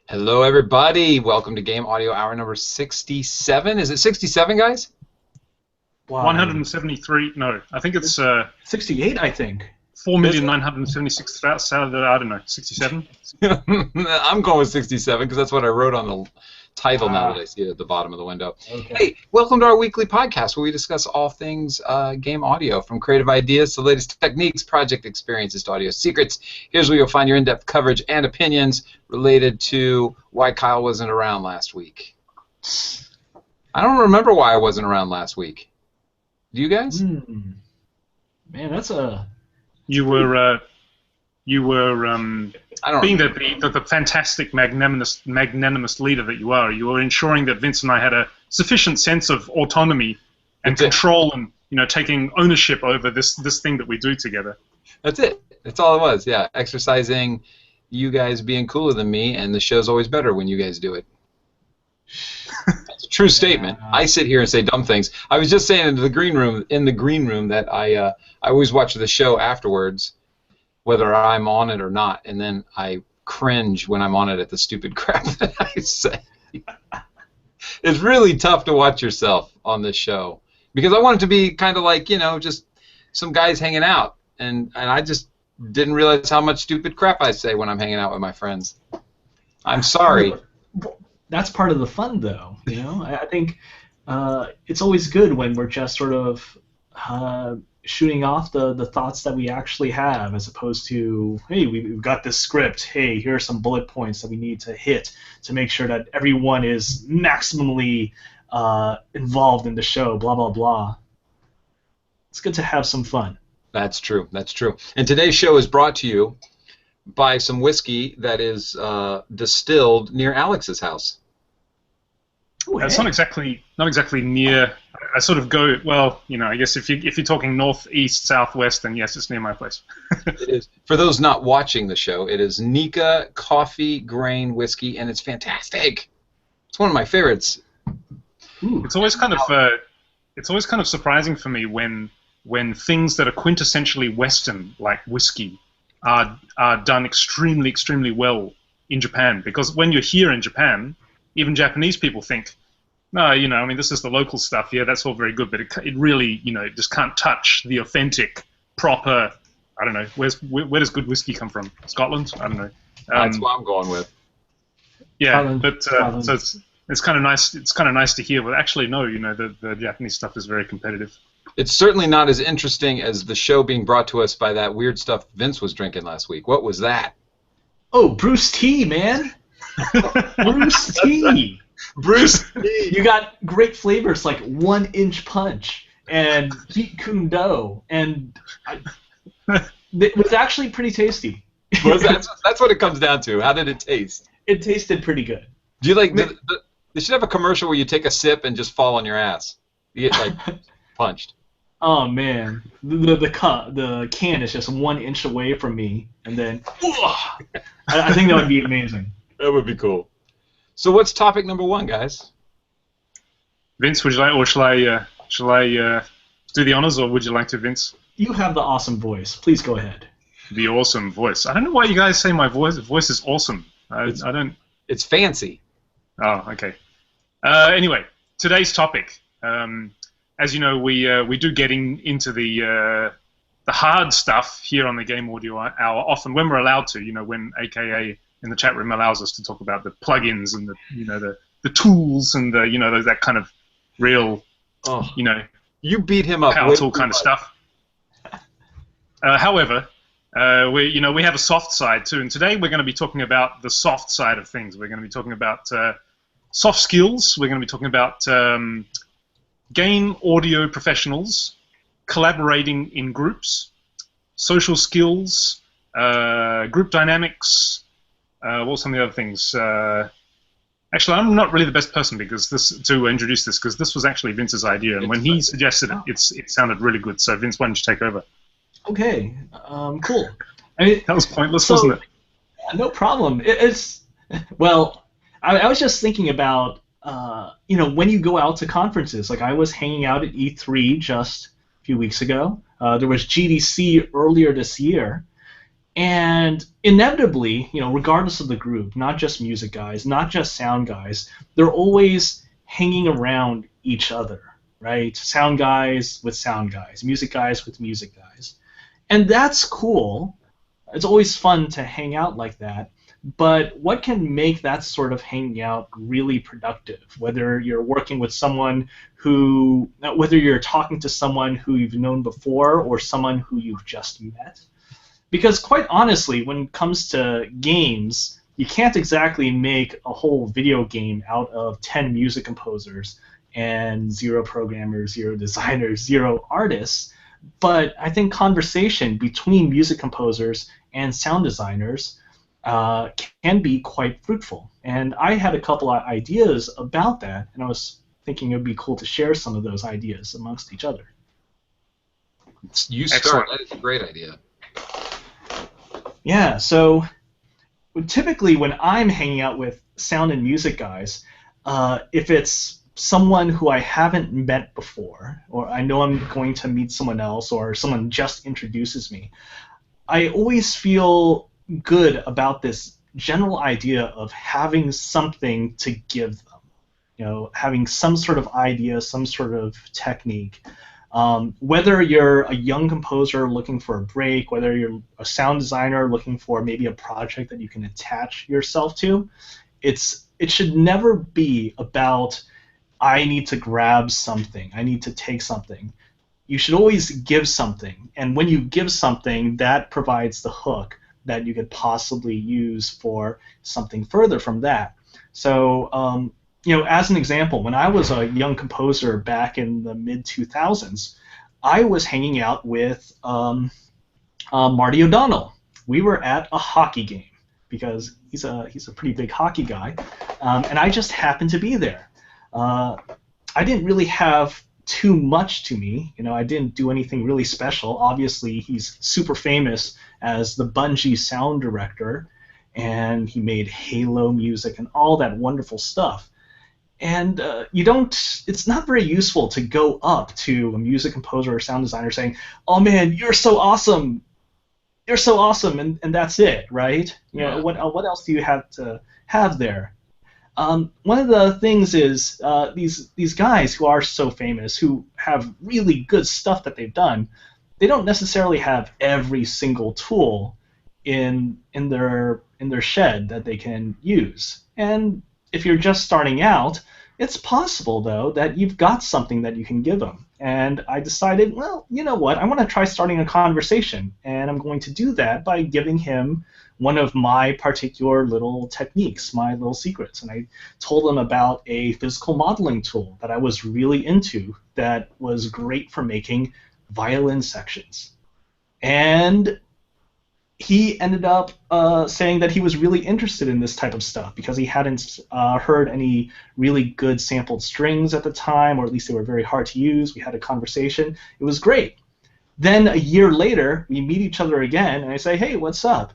Hello, everybody. Welcome to Game Audio Hour number 67. Is it 67, guys? Wow. 173. No, I think it's 68, I think. 4,976,000. I don't know. 67. I'm going with 67 because that's what I wrote on the title now that I see it at the bottom of the window. Okay. Hey, welcome to our weekly podcast where we discuss all things game audio, from creative ideas to latest techniques, project experiences to audio secrets. Here's where you'll find your in-depth coverage and opinions related to why Kyle wasn't around last week. I don't remember why I wasn't around last week. Do you guys? Man, that's a... You were being the fantastic, magnanimous leader that you are. You were ensuring that Vince and I had a sufficient sense of autonomy and control, and taking ownership over this thing that we do together. That's it. That's all it was. Yeah, exercising you guys being cooler than me, and the show's always better when you guys do it. That's a true statement. I sit here and say dumb things. I was just saying in the green room that I always watch the show afterwards, whether I'm on it or not, and then I cringe when I'm on it at the stupid crap that I say. It's really tough to watch yourself on this show because I want it to be kind of like, just some guys hanging out, and I just didn't realize how much stupid crap I say when I'm hanging out with my friends. I'm sorry. That's part of the fun, though. I think it's always good when we're just sort of shooting off the thoughts that we actually have, as opposed to, hey, we've got this script. Hey, here are some bullet points that we need to hit to make sure that everyone is maximally involved in the show. Blah blah blah. It's good to have some fun. That's true. That's true. And today's show is brought to you by some whiskey that is distilled near Alex's house. Ooh, It's hey. not exactly near. I sort of go, well, I guess if you're talking northeast, southwest, then yes, it's near my place. It is. For those not watching the show, it is Nika coffee grain whiskey, and it's fantastic. It's one of my favorites. Ooh. It's always kind of surprising for me when things that are quintessentially Western, like whiskey, are done extremely, extremely well in Japan. Because when you're here in Japan, even Japanese people think, no, this is the local stuff. Yeah, that's all very good, but it really, just can't touch the authentic, proper. I don't know. Where does good whiskey come from? Scotland? I don't know. That's what I'm going with. Yeah, Scotland, but Scotland. so it's kind of nice. It's kind of nice to hear. But actually, no, the Japanese stuff is very competitive. It's certainly not as interesting as the show being brought to us by that weird stuff Vince was drinking last week. What was that? Oh, Bruce T, man. Bruce T. Bruce. You got great flavors like 1 Inch Punch and Heat Kundo, and it was actually pretty tasty. That's what it comes down to. How did it taste? It tasted pretty good. Do you like? They should have a commercial where you take a sip and just fall on your ass. You get punched. Oh man, the can is just 1 inch away from me, and then I think that would be amazing. That would be cool. So what's topic number 1, guys? Vince, would you like, or shall I do the honors, or would you like to, Vince? You have the awesome voice. Please go ahead. The awesome voice. I don't know why you guys say my voice is awesome. I don't. It's fancy. Oh, okay. Anyway, today's topic. As you know, we do getting into the hard stuff here on the Game Audio Hour often when we're allowed to. When AKA in the chat room allows us to talk about the plugins and the tools and that kind of real You beat him up. power tool kind of stuff. However, we have a soft side too, and today we're going to be talking about the soft side of things. We're going to be talking about soft skills. We're going to be talking about game audio professionals collaborating in groups, social skills, group dynamics. What were some of the other things? Actually, I'm not really the best person to introduce this because this was actually Vince's idea, and when he suggested it, it sounded really good. So Vince, why don't you take over? Okay, cool. I mean, That was pointless, wasn't it? No problem. Well, I was just thinking about when you go out to conferences. Like I was hanging out at E3 just a few weeks ago. There was GDC earlier this year, And inevitably, regardless of the group, not just music guys, not just sound guys, they're always hanging around each other, right? Sound guys with sound guys, music guys with music guys. And that's cool. It's always fun to hang out like that. But what can make that sort of hanging out really productive? Whether you're working with someone whether you're talking to someone who you've known before or someone who you've just met. Because quite honestly, when it comes to games, you can't exactly make a whole video game out of 10 music composers and 0 programmers, 0 designers, 0 artists. But I think conversation between music composers and sound designers can be quite fruitful. And I had a couple of ideas about that, and I was thinking it would be cool to share some of those ideas amongst each other. You start. That is a great idea. Yeah, so typically when I'm hanging out with sound and music guys, if it's someone who I haven't met before, or I know I'm going to meet someone else, or someone just introduces me, I always feel good about this general idea of having something to give them. Having some sort of idea, some sort of technique. Whether you're a young composer looking for a break, whether you're a sound designer looking for maybe a project that you can attach yourself to, it should never be about, I need to grab something, I need to take something. You should always give something, and when you give something, that provides the hook that you could possibly use for something further from that. So, as an example, when I was a young composer back in the mid-2000s, I was hanging out with Marty O'Donnell. We were at a hockey game because he's a pretty big hockey guy, and I just happened to be there. I didn't really have too much to me. I didn't do anything really special. Obviously, he's super famous as the Bungie sound director, and he made Halo music and all that wonderful stuff. And it's not very useful to go up to a music composer or sound designer saying, "Oh man, you're so awesome! You're so awesome," and that's it, right? Yeah. What else do you have to have there? One of the things is these guys who are so famous, who have really good stuff that they've done, they don't necessarily have every single tool in their shed that they can use. And if you're just starting out, it's possible, though, that you've got something that you can give them. And I decided, well, you know what? I want to try starting a conversation, and I'm going to do that by giving him one of my particular little techniques, my little secrets. And I told him about a physical modeling tool that I was really into that was great for making violin sections. And he ended up saying that he was really interested in this type of stuff because he hadn't heard any really good sampled strings at the time, or at least they were very hard to use. We had a conversation. It was great. Then a year later, we meet each other again, and I say, "Hey, what's up?"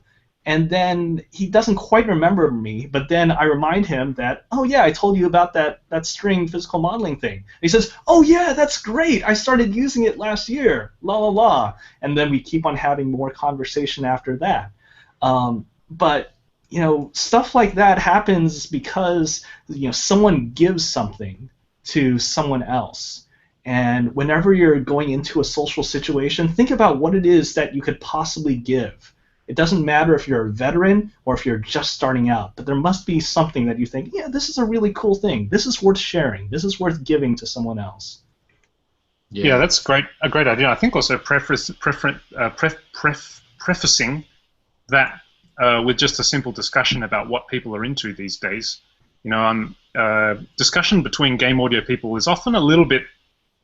And then he doesn't quite remember me, but then I remind him that, "Oh yeah, I told you about that string physical modeling thing." And he says, "Oh yeah, that's great. I started using it last year. La la la." And then we keep on having more conversation after that. But stuff like that happens because someone gives something to someone else. And whenever you're going into a social situation, think about what it is that you could possibly give. It doesn't matter if you're a veteran or if you're just starting out, but there must be something that you think, yeah, this is a really cool thing. This is worth sharing. This is worth giving to someone else. Yeah, that's a great idea. I think also prefacing that with just a simple discussion about what people are into these days. Discussion between game audio people is often a little bit,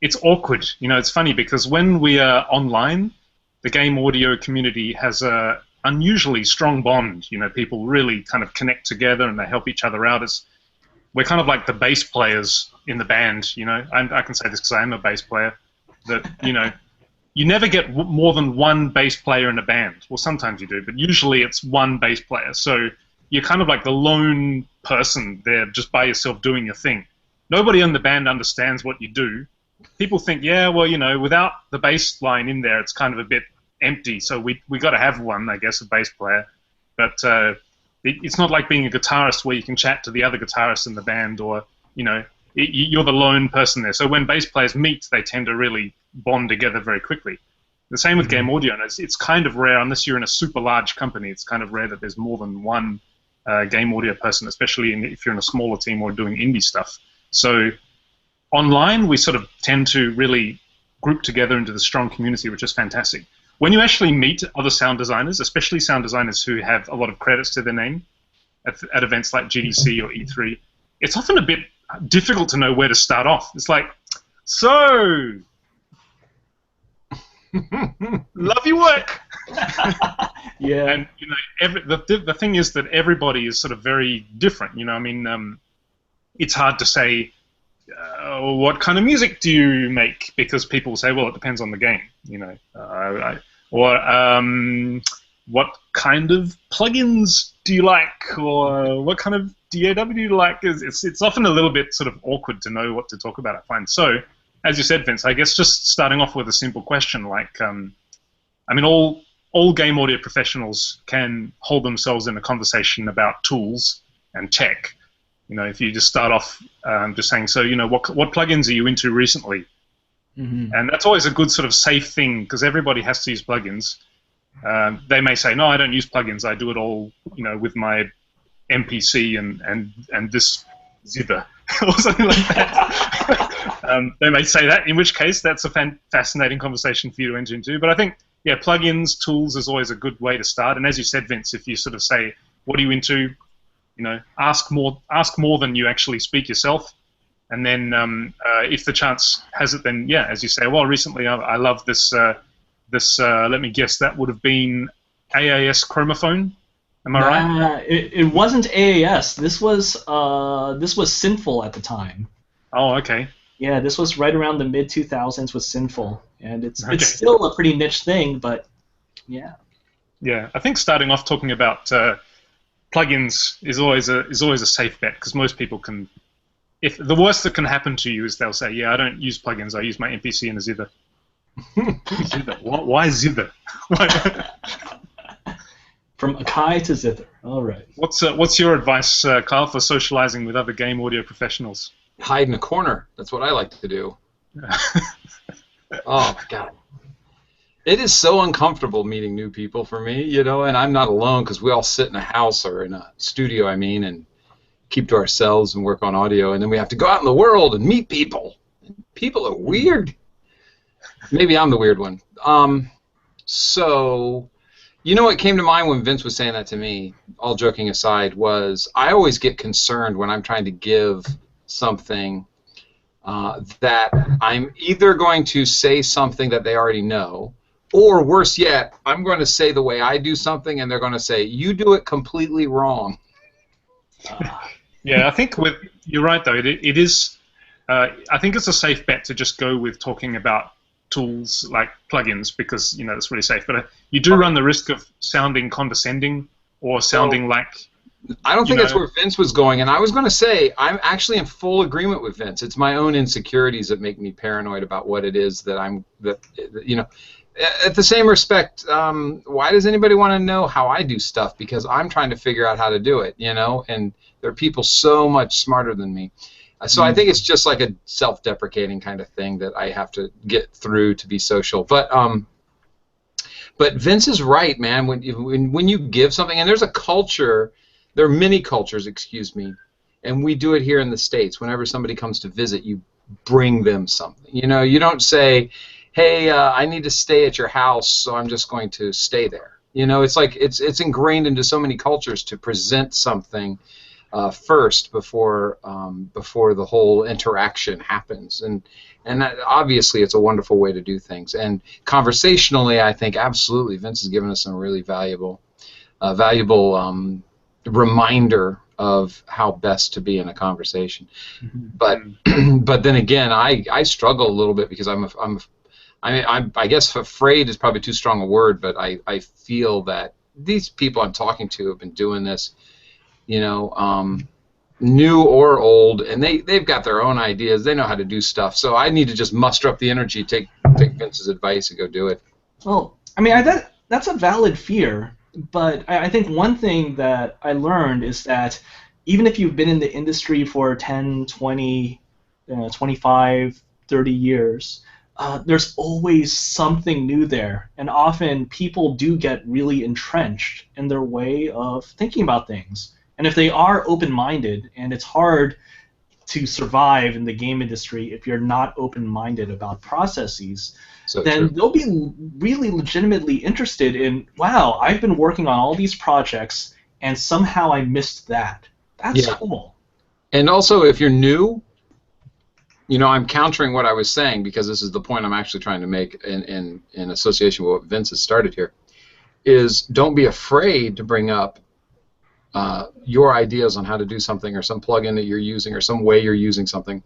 it's awkward. It's funny because when we are online, the game audio community has a unusually strong bond. People really kind of connect together and they help each other out. We're kind of like the bass players in the band. I can say this because I am a bass player. That you never get more than one bass player in a band. Well, sometimes you do, but usually it's one bass player. So you're kind of like the lone person there, just by yourself doing your thing. Nobody in the band understands what you do. People think, yeah, well, without the bass line in there, it's kind of a bit empty. So we got to have one, I guess, a bass player. But it's not like being a guitarist where you can chat to the other guitarists in the band, or you're the lone person there. So when bass players meet, they tend to really bond together very quickly. The same with game audio, and it's kind of rare, unless you're in a super large company, it's kind of rare that there's more than one game audio person, especially if you're in a smaller team or doing indie stuff. So online, we sort of tend to really group together into the strong community, which is fantastic. When you actually meet other sound designers, especially sound designers who have a lot of credits to their name at events like GDC or E3, it's often a bit difficult to know where to start off. It's like, so... love your work. Yeah. And the thing is that everybody is sort of very different. I mean, it's hard to say what kind of music do you make, because people say, well, it depends on the game. What kind of plugins do you like, or what kind of DAW do you like? It's often a little bit sort of awkward to know what to talk about, I find. So, as you said, Vince, I guess just starting off with a simple question like, I mean, all game audio professionals can hold themselves in a conversation about tools and tech. If you just start off just saying, so, what plugins are you into recently? Mm-hmm. And that's always a good sort of safe thing, because everybody has to use plugins. They may say, no, I don't use plugins. I do it all, with my MPC and this zither or something like that. They may say that, in which case that's a fascinating conversation for you to enter into. But I think, yeah, plugins, tools is always a good way to start. And as you said, Vince, if you sort of say, what are you into? Ask more than you actually speak yourself. And then if the chance has it, then, yeah, as you say, well, recently I love this, let me guess, that would have been AAS Chromophone. Am I right? It wasn't AAS. This was Sinful at the time. Oh, okay. Yeah, this was right around the mid-2000s with Sinful, and it's still a pretty niche thing, but yeah. Yeah, I think starting off talking about plugins is always a safe bet, because most people can. If the worst that can happen to you is they'll say, yeah, I don't use plugins. I use my MPC and a zither. Zither. Why zither? From Akai to zither. All right. What's your advice, Kyle, for socializing with other game audio professionals? Hide in a corner. That's what I like to do. Oh my God. It is so uncomfortable meeting new people for me, and I'm not alone, because we all sit in a house or in a studio, and keep to ourselves and work on audio, and then we have to go out in the world and meet people. People are weird. Maybe I'm the weird one. So, what came to mind when Vince was saying that to me, all joking aside, was I always get concerned when I'm trying to give something that I'm either going to say something that they already know, or worse yet, I'm going to say the way I do something, and they're going to say, you do it completely wrong. Yeah, I think you're right, though. It is. I think it's a safe bet to just go with talking about tools like plugins, because it's really safe. But you do run the risk of sounding condescending or sounding like. I don't think that's where Vince was going, and I was going to say I'm actually in full agreement with Vince. It's my own insecurities that make me paranoid about what it is that At the same respect, why does anybody want to know how I do stuff? Because I'm trying to figure out how to do it, and there are people so much smarter than me. So I think it's just like a self-deprecating kind of thing that I have to get through to be social. But Vince is right, man. When you give something, and there's a culture, there are many cultures, excuse me, and we do it here in the States. Whenever somebody comes to visit, you bring them something. You don't say, hey, I need to stay at your house, so I'm just going to stay there. It's like it's ingrained into so many cultures to present something first before the whole interaction happens, and that, obviously it's a wonderful way to do things. And conversationally, I think absolutely Vince has given us some really valuable reminder of how best to be in a conversation. Mm-hmm. But then again, I struggle a little bit, because I guess afraid is probably too strong a word, but I feel that these people I'm talking to have been doing this, new or old, and they've got their own ideas. They know how to do stuff. So I need to just muster up the energy, take Vince's advice, and go do it. Well, I mean, that's a valid fear, but I think one thing that I learned is that even if you've been in the industry for 10, 20, 25, 30 years, there's always something new there. And often people do get really entrenched in their way of thinking about things. And if they are open-minded, and it's hard to survive in the game industry if you're not open-minded about processes, So then true. they'll be really legitimately interested in, wow, I've been working on all these projects and somehow I missed that. That's Yeah. cool. And also, if you're new, I'm countering what I was saying because this is the point I'm actually trying to make in association with what Vince has started here, is don't be afraid to bring up your ideas on how to do something or some plugin that you're using or some way you're using something.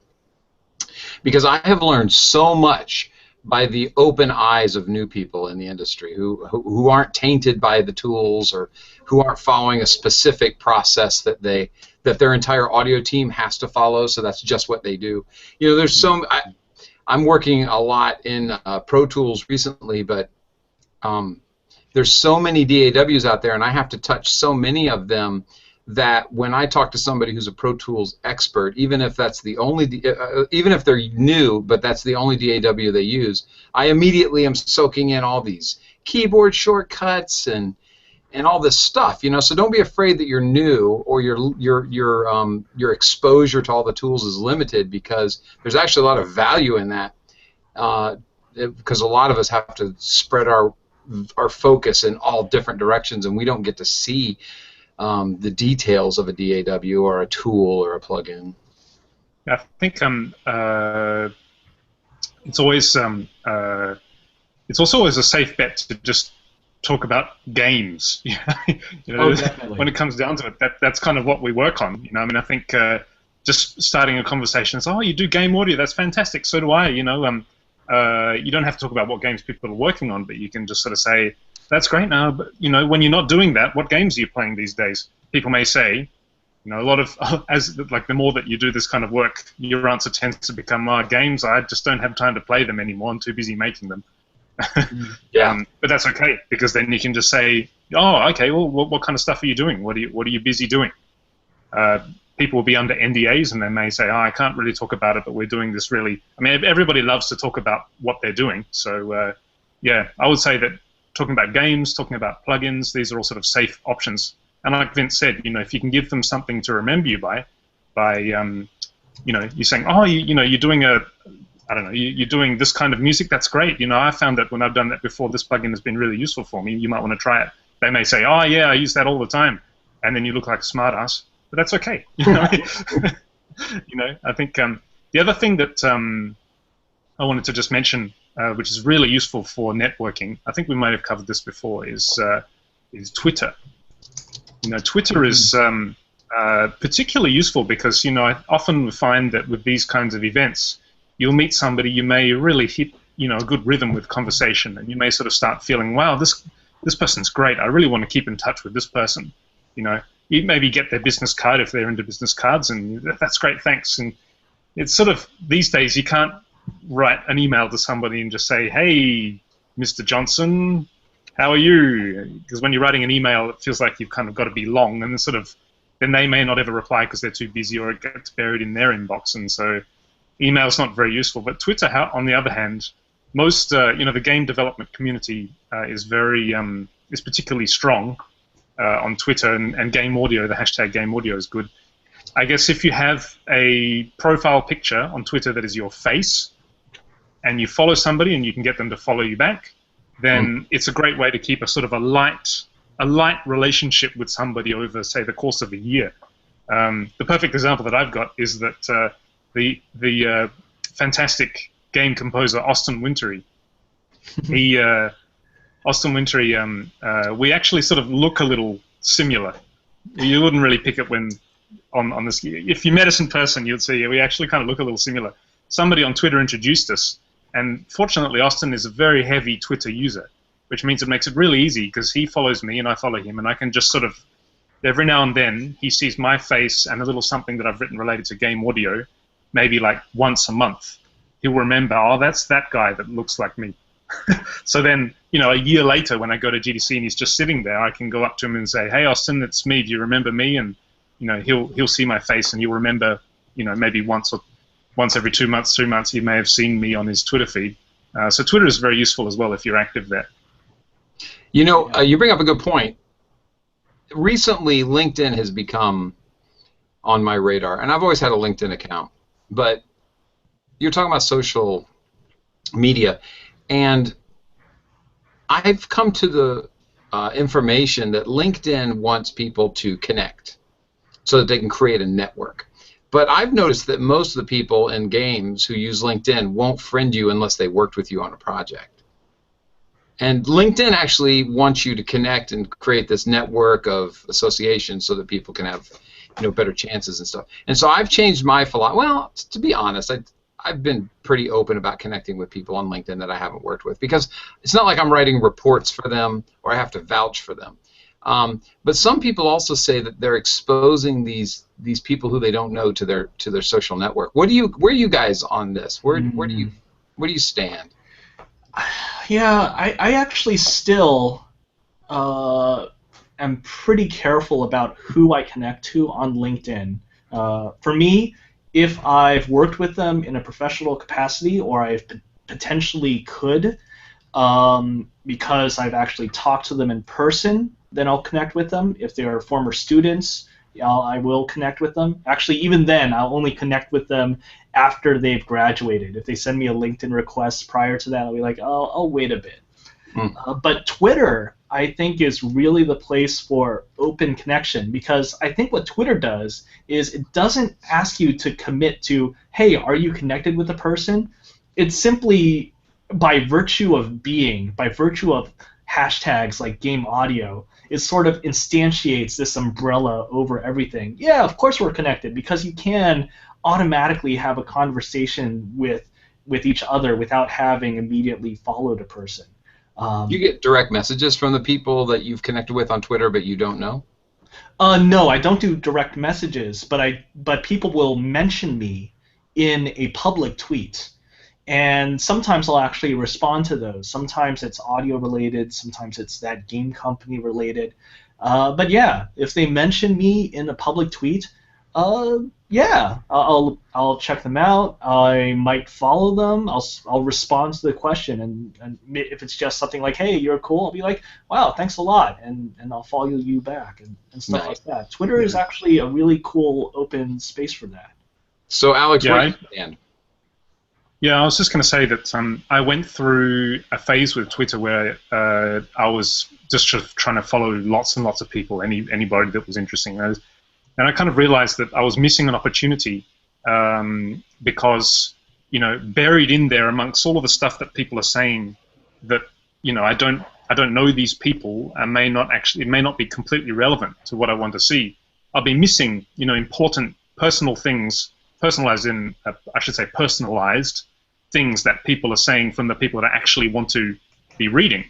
Because I have learned so much by the open eyes of new people in the industry who aren't tainted by the tools or who aren't following a specific process that their entire audio team has to follow, so that's just what they do. There's I'm working a lot in Pro Tools recently, but there's so many DAWs out there, and I have to touch so many of them that when I talk to somebody who's a Pro Tools expert, even if that's the only, even if they're new, but that's the only DAW they use, I immediately am soaking in all these keyboard shortcuts and all this stuff. So don't be afraid that you're new or your exposure to all the tools is limited, because there's actually a lot of value in that. Because a lot of us have to spread our focus in all different directions, and we don't get to see the details of a DAW or a tool or a plugin. I think it's always it's also always a safe bet to just talk about games. Definitely. When it comes down to it, that's kind of what we work on. I think just starting a conversation is, oh, you do game audio, that's fantastic. So do I. You don't have to talk about what games people are working on, but you can just sort of say, that's great now, but when you're not doing that, what games are you playing these days? People may say, a lot of the more that you do this kind of work, your answer tends to become, games, I just don't have time to play them anymore. I'm too busy making them. Yeah. But that's okay, because then you can just say, oh, okay, well, what kind of stuff are you doing? What are you busy doing? People will be under NDAs, and they may say, oh, I can't really talk about it, but we're doing this really. I mean, everybody loves to talk about what they're doing. So, yeah, I would say that talking about games, talking about plugins, these are all sort of safe options. And like Vince said, if you can give them something to remember you by you're saying, oh, you're doing you're doing this kind of music, that's great. I found that when I've done that before, this plugin has been really useful for me. You might want to try it. They may say, oh, yeah, I use that all the time. And then you look like a smart ass. But that's okay. I think the other thing that I wanted to just mention, which is really useful for networking, I think we might have covered this before, is Twitter. Twitter is particularly useful because, I often find that with these kinds of events, you'll meet somebody, you may really hit, a good rhythm with conversation, and you may sort of start feeling, wow, this person's great. I really want to keep in touch with this person. You maybe get their business card if they're into business cards, and that's great, thanks. And it's sort of, these days, you can't write an email to somebody and just say, hey, Mr. Johnson, how are you? Because when you're writing an email, it feels like you've kind of got to be long, and then they may not ever reply because they're too busy, or it gets buried in their inbox, and so email's not very useful. But Twitter, on the other hand, most, the game development community is particularly strong on Twitter, and game audio, the hashtag game audio is good. I guess if you have a profile picture on Twitter that is your face, and you follow somebody and you can get them to follow you back, then it's a great way to keep a sort of a light relationship with somebody over, say, the course of a year. The perfect example that I've got is that the fantastic game composer Austin Wintory, Austin Wintory, we actually sort of look a little similar. You wouldn't really pick it when on this. If you met us in person, you'd see we actually kind of look a little similar. Somebody on Twitter introduced us, and fortunately, Austin is a very heavy Twitter user, which means it makes it really easy because he follows me and I follow him, and I can just sort of, every now and then, he sees my face and a little something that I've written related to game audio, maybe like once a month. He'll remember, oh, that's that guy that looks like me. So then, a year later when I go to GDC and he's just sitting there, I can go up to him and say, "Hey, Austin, it's me. Do you remember me?" And he'll see my face and he'll remember, maybe once every 2 months, 3 months, he may have seen me on his Twitter feed. So Twitter is very useful as well if you're active there. You bring up a good point. Recently, LinkedIn has become on my radar, and I've always had a LinkedIn account, but you're talking about social media, and I've come to the information that LinkedIn wants people to connect so that they can create a network. But I've noticed that most of the people in games who use LinkedIn won't friend you unless they worked with you on a project. And LinkedIn actually wants you to connect and create this network of associations so that people can have, better chances and stuff. And so I've changed my philosophy. Well, to be honest, I've been pretty open about connecting with people on LinkedIn that I haven't worked with, because it's not like I'm writing reports for them or I have to vouch for them. But some people also say that they're exposing these people who they don't know to their social network. Where are you guys on this? Where do you stand? Yeah, I actually still am pretty careful about who I connect to on LinkedIn. For me, if I've worked with them in a professional capacity, or I've potentially could, because I've actually talked to them in person, then I'll connect with them. If they are former students, I will connect with them. Actually, even then, I'll only connect with them after they've graduated. If they send me a LinkedIn request prior to that, I'll be like, oh, I'll wait a bit. But Twitter, I think, is really the place for open connection, because I think what Twitter does is it doesn't ask you to commit to, hey, are you connected with a person? It's simply by virtue of being, by virtue of hashtags like game audio, it sort of instantiates this umbrella over everything. Yeah, of course we're connected, because you can automatically have a conversation with each other without having immediately followed a person. You get direct messages from the people that you've connected with on Twitter, but you don't know? No, I don't do direct messages, but people will mention me in a public tweet. And sometimes I'll actually respond to those. Sometimes it's audio related, sometimes it's that game company related. But yeah, if they mention me in a public tweet, yeah, I'll check them out. I might follow them. I'll respond to the question, and if it's just something like, hey, you're cool, I'll be like, wow, thanks a lot, and I'll follow you back and stuff like that. Twitter is actually a really cool open space for that. So Alex, where do you stand? Yeah, I was just going to say that I went through a phase with Twitter where I was just trying to follow lots and lots of people, anybody that was interesting. And I kind of realized that I was missing an opportunity because, buried in there amongst all of the stuff that people are saying, that I don't know these people and it may not be completely relevant to what I want to see. I'll be missing important personal things. Personalized things that people are saying from the people that I actually want to be reading.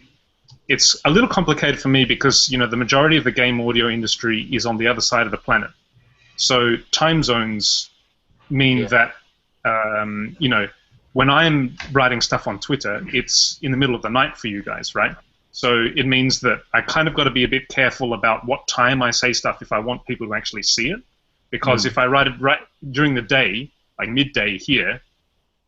It's a little complicated for me because the majority of the game audio industry is on the other side of the planet. So time zones mean that when I'm writing stuff on Twitter, it's in the middle of the night for you guys, right? So it means that I kind of got to be a bit careful about what time I say stuff if I want people to actually see it. Because if I write it right during the day, like midday here,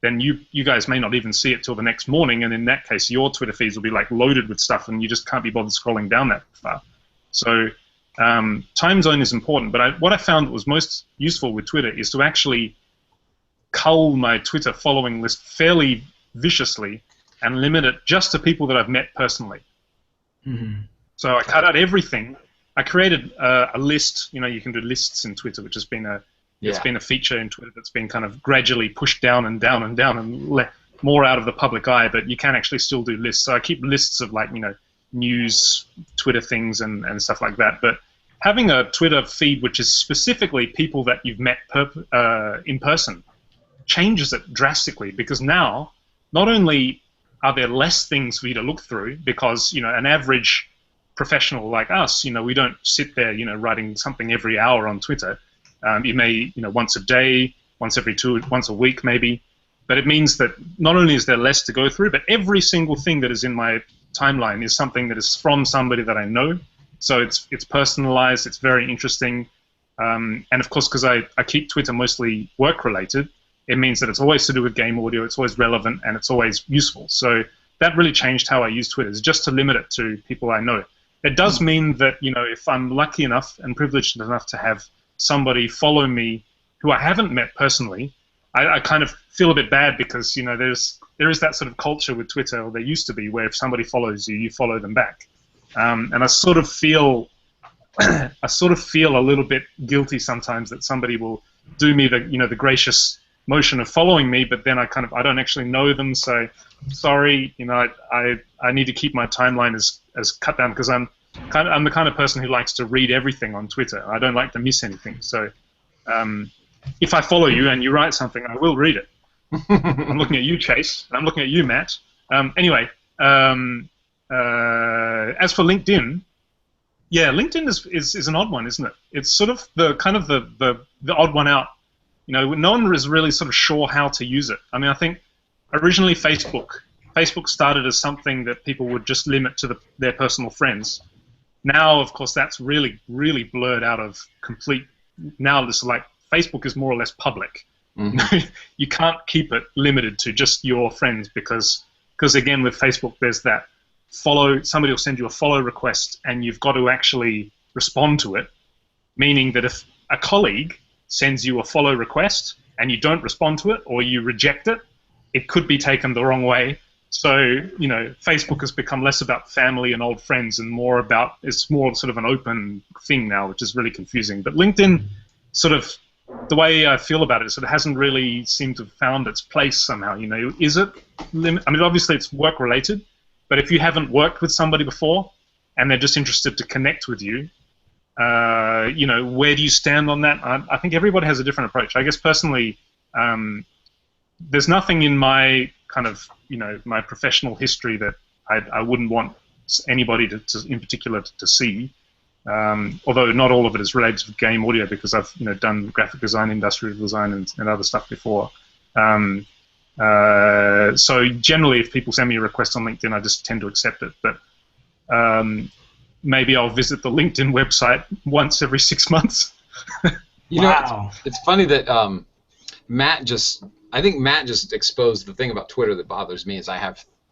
then you guys may not even see it till the next morning, and in that case, your Twitter feeds will be like loaded with stuff, and you just can't be bothered scrolling down that far. So time zone is important, but what I found was most useful with Twitter is to actually cull my Twitter following list fairly viciously and limit it just to people that I've met personally. Mm-hmm. So I cut out everything. I created a list. You can do lists in Twitter, which has been it's been a feature in Twitter that's been kind of gradually pushed down and down and down and let more out of the public eye. But you can actually still do lists. So I keep lists of news, Twitter things, and stuff like that. But having a Twitter feed which is specifically people that you've met in person changes it drastically, because now not only are there less things for you to look through, because an average professional like us, we don't sit there, writing something every hour on Twitter. You may, once a day, once a week maybe. But it means that not only is there less to go through, but every single thing that is in my timeline is something that is from somebody that I know. So it's personalized. It's very interesting. And of course, because I keep Twitter mostly work-related, it means that it's always to do with game audio, it's always relevant, and it's always useful. So that really changed how I use Twitter, is just to limit it to people I know. It does mean that, if I'm lucky enough and privileged enough to have somebody follow me who I haven't met personally, I kind of feel a bit bad because, there is that sort of culture with Twitter, or there used to be, where if somebody follows you, you follow them back. And I sort of feel a little bit guilty sometimes that somebody will do me the gracious motion of following me, but then I don't actually know them, so sorry, I need to keep my timeline as cut down, because I'm the kind of person who likes to read everything on Twitter. I don't like to miss anything. So if I follow you and you write something, I will read it. I'm looking at you, Chase, and I'm looking at you, Matt. Anyway, as for LinkedIn, yeah, LinkedIn is an odd one, isn't it? It's sort of the odd one out. No one is really sort of sure how to use it. I mean, I think originally Facebook started as something that people would just limit to their personal friends. Now, of course, that's really, really blurred out of complete. Now, this is like Facebook is more or less public. Mm-hmm. You can't keep it limited to just your friends because again, with Facebook, there's that somebody will send you a follow request and you've got to actually respond to it, meaning that if a colleague sends you a follow request and you don't respond to it or you reject it, it could be taken the wrong way. So, Facebook has become less about family and old friends and it's more sort of an open thing now, which is really confusing. But LinkedIn, sort of, the way I feel about it is that it hasn't really seemed to have found its place somehow. Is it I mean, obviously it's work related, but if you haven't worked with somebody before and they're just interested to connect with you, where do you stand on that? I think everybody has a different approach. I guess personally, there's nothing in my kind of, my professional history that I wouldn't want anybody to in particular to see. Although not all of it is related to game audio, because I've done graphic design, industrial design, and other stuff before. So generally, if people send me a request on LinkedIn, I just tend to accept it. But maybe I'll visit the LinkedIn website once every 6 months. Wow. It's funny that I think Matt just exposed the thing about Twitter that bothers me.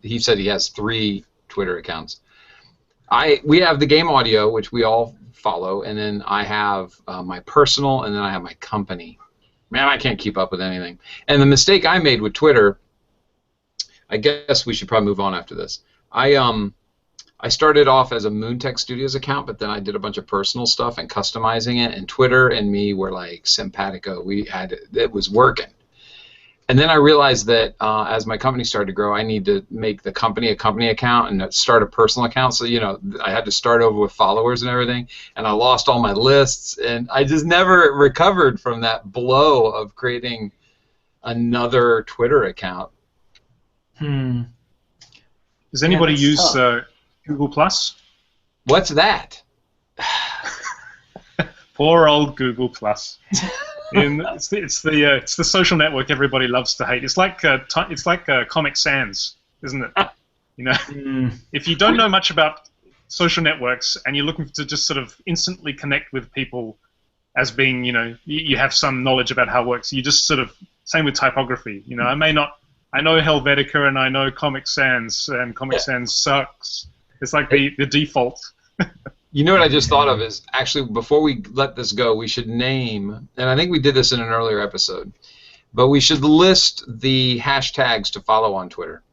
He said he has 3 Twitter accounts. We have the game audio, which we all follow, and then I have my personal, and then I have my company. Man, I can't keep up with anything. And the mistake I made with Twitter, I guess we should probably move on after this. I started off as a Moontech Studios account, but then I did a bunch of personal stuff and customizing it, and Twitter and me were like simpatico. It was working. And then I realized that as my company started to grow, I need to make the company a company account and start a personal account. So, I had to start over with followers and everything, and I lost all my lists, and I just never recovered from that blow of creating another Twitter account. Does anybody use Google Plus? What's that? Poor old Google Plus. It's the social network everybody loves to hate. It's like Comic Sans, isn't it? If you don't know much about social networks and you're looking to just sort of instantly connect with people as being, you have some knowledge about how it works, you just sort of, same with typography. I know Helvetica and I know Comic Sans, and Comic Sans sucks. It's like the default. You know what I just thought of is, actually, before we let this go, we should name, and I think we did this in an earlier episode, but we should list the hashtags to follow on Twitter.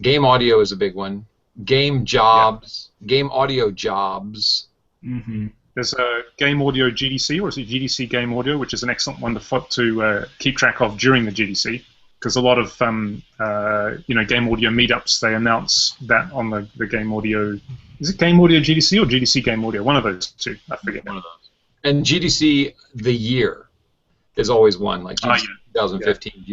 Game audio is a big one. Game jobs. Yeah. Game audio jobs. Mm-hmm. There's a Game Audio GDC, or is it GDC Game Audio, which is an excellent one to keep track of during the GDC, because a lot of Game Audio meetups, they announce that on the Game Audio. Is it Game Audio GDC or GDC Game Audio? One of those two. I forget. One of those. And GDC the year is always one, like GDC 2015,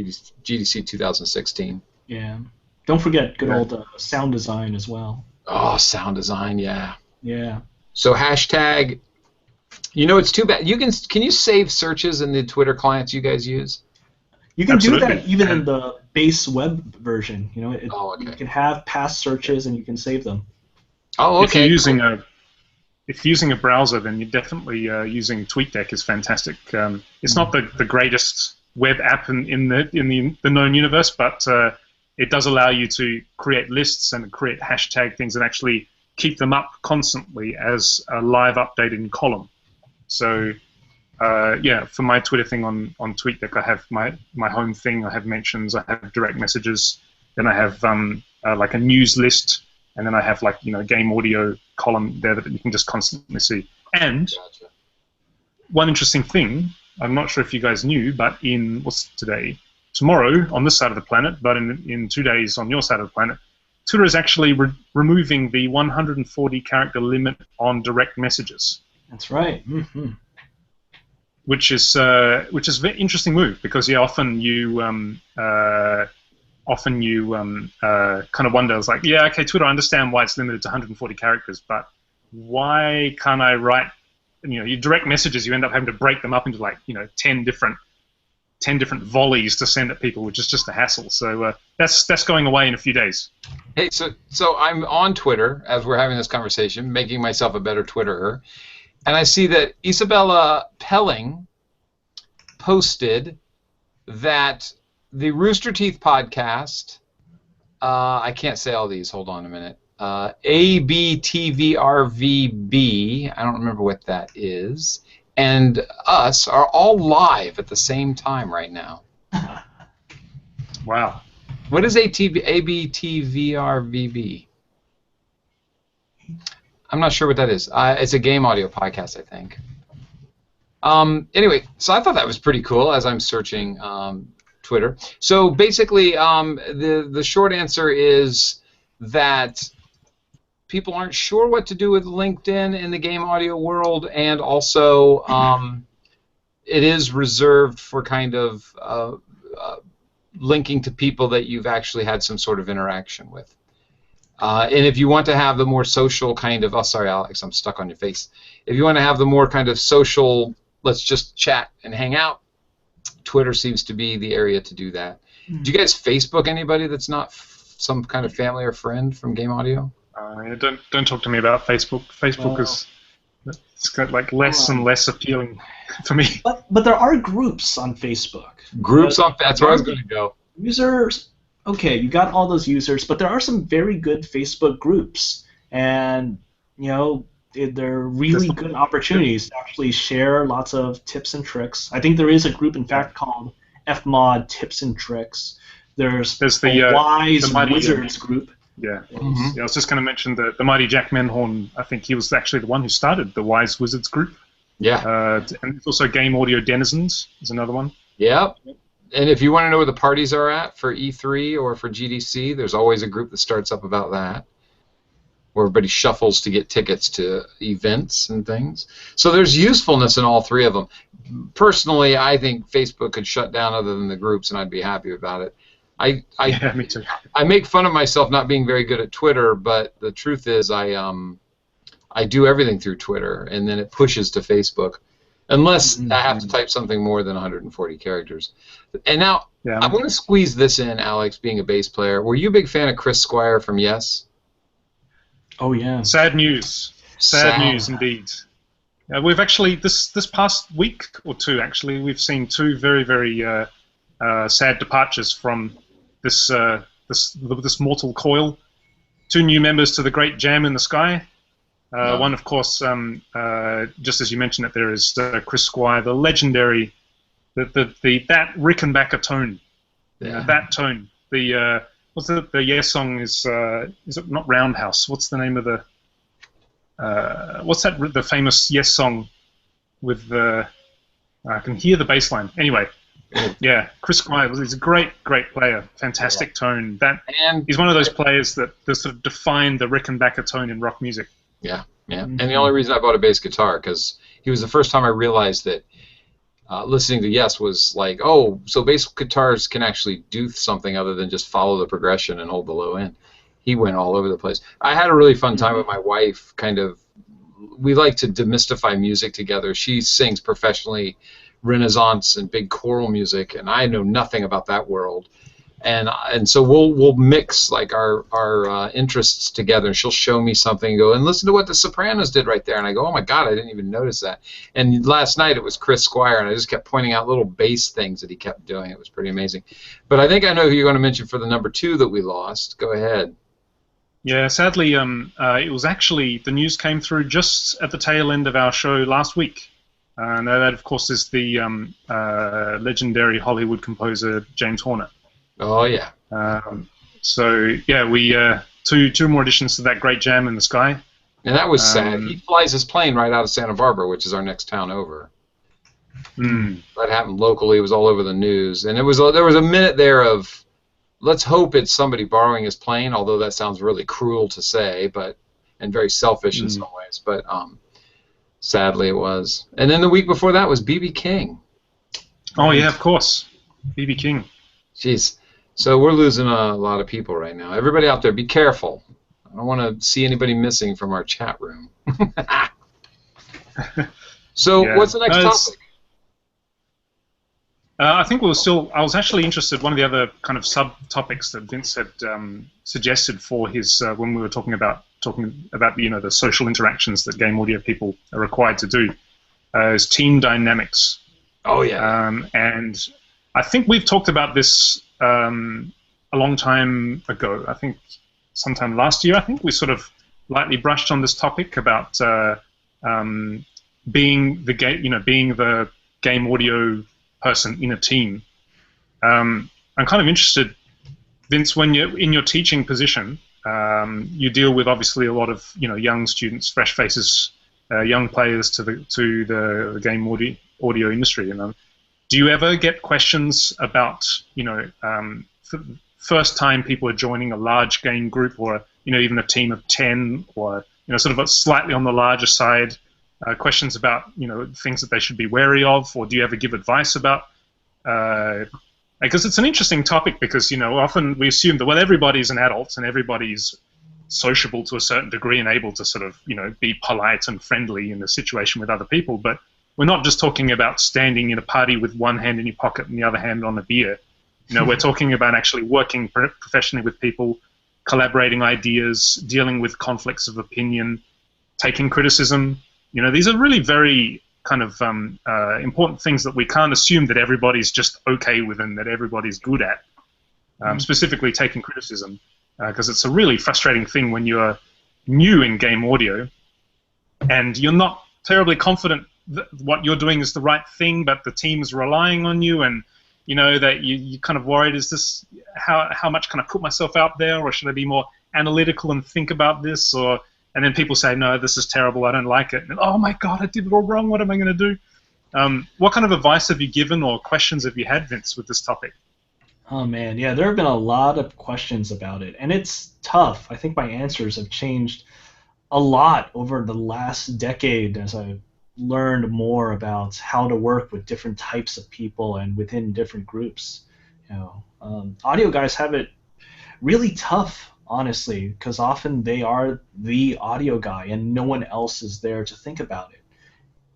GDC 2016. Yeah. Don't forget good old sound design as well. Oh, sound design, yeah. Yeah. So hashtag, it's too bad. Can you save searches in the Twitter clients you guys use? You can do that even in the base web version. You know, you can have past searches and you can save them. Oh, okay. If you're using a browser, then you're definitely using TweetDeck is fantastic. It's not the greatest web app in the known universe, but it does allow you to create lists and create hashtag things and actually keep them up constantly as a live updated column. So yeah, for my Twitter thing on TweetDeck, I have my home thing, I have mentions, I have direct messages, then I have like a news list, and then I have like game audio column there that you can just constantly see. And one interesting thing, I'm not sure if you guys knew, but what's today? Tomorrow on this side of the planet, but in 2 days on your side of the planet, Twitter is actually removing the 140 character limit on direct messages. That's right. Mm-hmm. Which is a very interesting move, because often you kind of wonder, it's like, yeah, okay, Twitter, I understand why it's limited to 140 characters, but why can't I write, your direct messages, you end up having to break them up into like 10 different volleys to send at people, which is just a hassle. So that's going away in a few days. Hey, so I'm on Twitter as we're having this conversation, making myself a better Twitterer, and I see that Isabella Pelling posted that the Rooster Teeth podcast, I can't say all these, hold on a minute, ABTVRVB, I don't remember what that is, and us are all live at the same time right now. Wow. What is ABTVRVB? I'm not sure what that is. It's a game audio podcast, I think. Anyway, so I thought that was pretty cool as I'm searching Twitter. So basically, the short answer is that people aren't sure what to do with LinkedIn in the game audio world, and also it is reserved for kind of linking to people that you've actually had some sort of interaction with. And if you want to have the more social kind of, oh, sorry, Alex, I'm stuck on your face. If you want to have the more kind of social, let's just chat and hang out, Twitter seems to be the area to do that. Do you guys Facebook anybody that's not some kind of family or friend from game audio? Don't talk to me about Facebook. Facebook is it's got like less and less appealing for me. But there are groups on Facebook. Groups on, that's where I was going to go. Users. Okay, you got all those users, but there are some very good Facebook groups, and they're really good opportunities to actually share lots of tips and tricks. I think there is a group, in fact, called FMod Tips and Tricks. There's the Wise Wizards group. Yeah. Mm-hmm. Yeah, I was just going to mention the mighty Jack Menhorn. I think he was actually the one who started the Wise Wizards group. Yeah. And there's also Game Audio Denizens is another one. Yep. And if you want to know where the parties are at for E3 or for GDC, there's always a group that starts up about that, where everybody shuffles to get tickets to events and things. So there's usefulness in all three of them. Personally, I think Facebook could shut down other than the groups, and I'd be happy about it. Yeah, me too. I make fun of myself not being very good at Twitter, but the truth is I do everything through Twitter, and then it pushes to Facebook. Unless I have to type something more than 140 characters. And now, I want to squeeze this in, Alex, being a bass player. Were you a big fan of Chris Squire from Yes? Oh, yeah. Sad news. Sad news, indeed. We've actually, this past week or two, actually, we've seen two very, very sad departures from this mortal coil. Two new members to the Great Jam in the Sky. One, of course, just as you mentioned it, there is Chris Squire, the legendary, that Rickenbacker tone, that tone. The the Yes song is it not Roundhouse? What's the name of the the famous Yes song with the I can hear the bass line. Anyway, yeah, Chris Squire is a great player, fantastic tone. And he's one of those players that sort of defined the Rickenbacker tone in rock music. Yeah, yeah. And the only reason I bought a bass guitar, because he was the first time I realized that listening to Yes was like, oh, so bass guitars can actually do something other than just follow the progression and hold the low end. He went all over the place. I had a really fun time with my wife. We like to demystify music together. She sings professionally Renaissance and big choral music, and I know nothing about that world. and so we'll mix like our interests together, and she'll show me something and go, and listen to what the Sopranos did right there, and I go, oh my God, I didn't even notice that. And last night it was Chris Squire, and I just kept pointing out little bass things that he kept doing. It was pretty amazing. But I think I know who you're going to mention for the number 2 that we lost. Go ahead. Yeah, sadly, it was actually, the news came through just at the tail end of our show last week. And that, of course, is the legendary Hollywood composer James Horner. Oh, yeah. So, yeah, we two more additions to that great jam in the sky. And that was sad. He flies his plane right out of Santa Barbara, which is our next town over. That happened locally. It was all over the news. And there was a minute there of, let's hope it's somebody borrowing his plane, although that sounds really cruel to say, and very selfish in some ways. But sadly, it was. And then the week before that was B.B. King. Oh, yeah, of course. B.B. King. Jeez. So we're losing a lot of people right now. Everybody out there, be careful. I don't want to see anybody missing from our chat room. So what's the next topic? I think I was actually interested, one of the other kind of subtopics that Vince had suggested for his, when we were talking about the social interactions that game audio people are required to do, is team dynamics. Oh, yeah. And I think we've talked about this a long time ago. I think sometime last year, I think we sort of lightly brushed on this topic about being the game audio person in a team. I'm kind of interested, Vince, when you're in your teaching position, you deal with obviously a lot of young students, fresh faces, young players to the game audio industry. Do you ever get questions about first time people are joining a large game group, or even a team of 10, or sort of slightly on the larger side? Questions about things that they should be wary of, or do you ever give advice about? Because it's an interesting topic, because often we assume that everybody's an adult and everybody's sociable to a certain degree and able to sort of be polite and friendly in a situation with other people. But we're not just talking about standing in a party with one hand in your pocket and the other hand on a beer. We're talking about actually working professionally with people, collaborating ideas, dealing with conflicts of opinion, taking criticism. These are really very kind of important things that we can't assume that everybody's just okay with and that everybody's good at, specifically taking criticism, because it's a really frustrating thing when you're new in game audio and you're not terribly confident that what you're doing is the right thing, but the team's relying on you, and that you're kind of worried, is this, how much can I put myself out there, or should I be more analytical and think about this, and then people say, no, this is terrible, I don't like it. And, oh my God, I did it all wrong, what am I going to do? What kind of advice have you given, or questions have you had, Vince, with this topic? Oh man, yeah, there have been a lot of questions about it, and it's tough. I think my answers have changed a lot over the last decade as I've learned more about how to work with different types of people and within different groups. Audio guys have it really tough, honestly, because often they are the audio guy and no one else is there to think about it.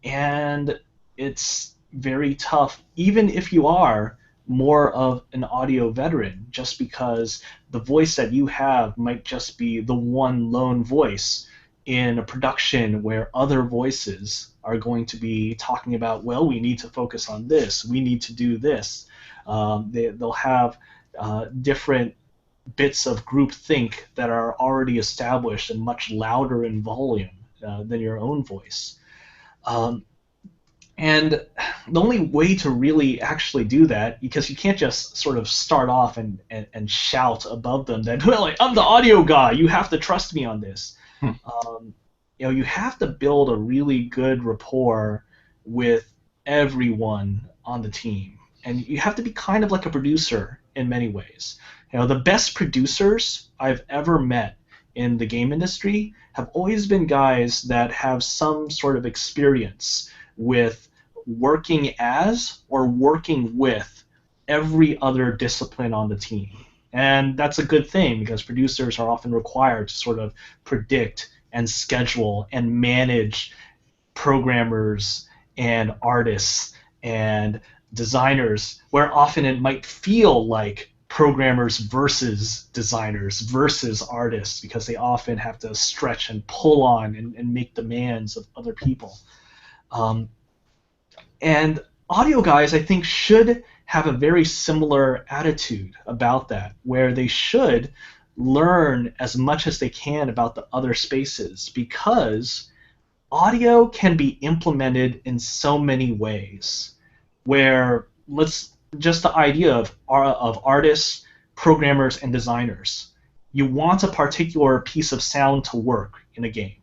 And it's very tough, even if you are more of an audio veteran, just because the voice that you have might just be the one lone voice in a production where other voices are going to be talking about, well, we need to focus on this, we need to do this. They'll have different bits of groupthink that are already established and much louder in volume than your own voice. And the only way to really actually do that, because you can't just sort of start off and shout above them that, well, I'm the audio guy, you have to trust me on this. You have to build a really good rapport with everyone on the team. And you have to be kind of like a producer in many ways. The best producers I've ever met in the game industry have always been guys that have some sort of experience with working as or working with every other discipline on the team. And that's a good thing, because producers are often required to sort of predict and schedule and manage programmers and artists and designers, where often it might feel like programmers versus designers versus artists, because they often have to stretch and pull on and make demands of other people. And audio guys, I think, should have a very similar attitude about that, where they should learn as much as they can about the other spaces, because audio can be implemented in so many ways, where just the idea of artists, programmers, and designers. You want a particular piece of sound to work in a game.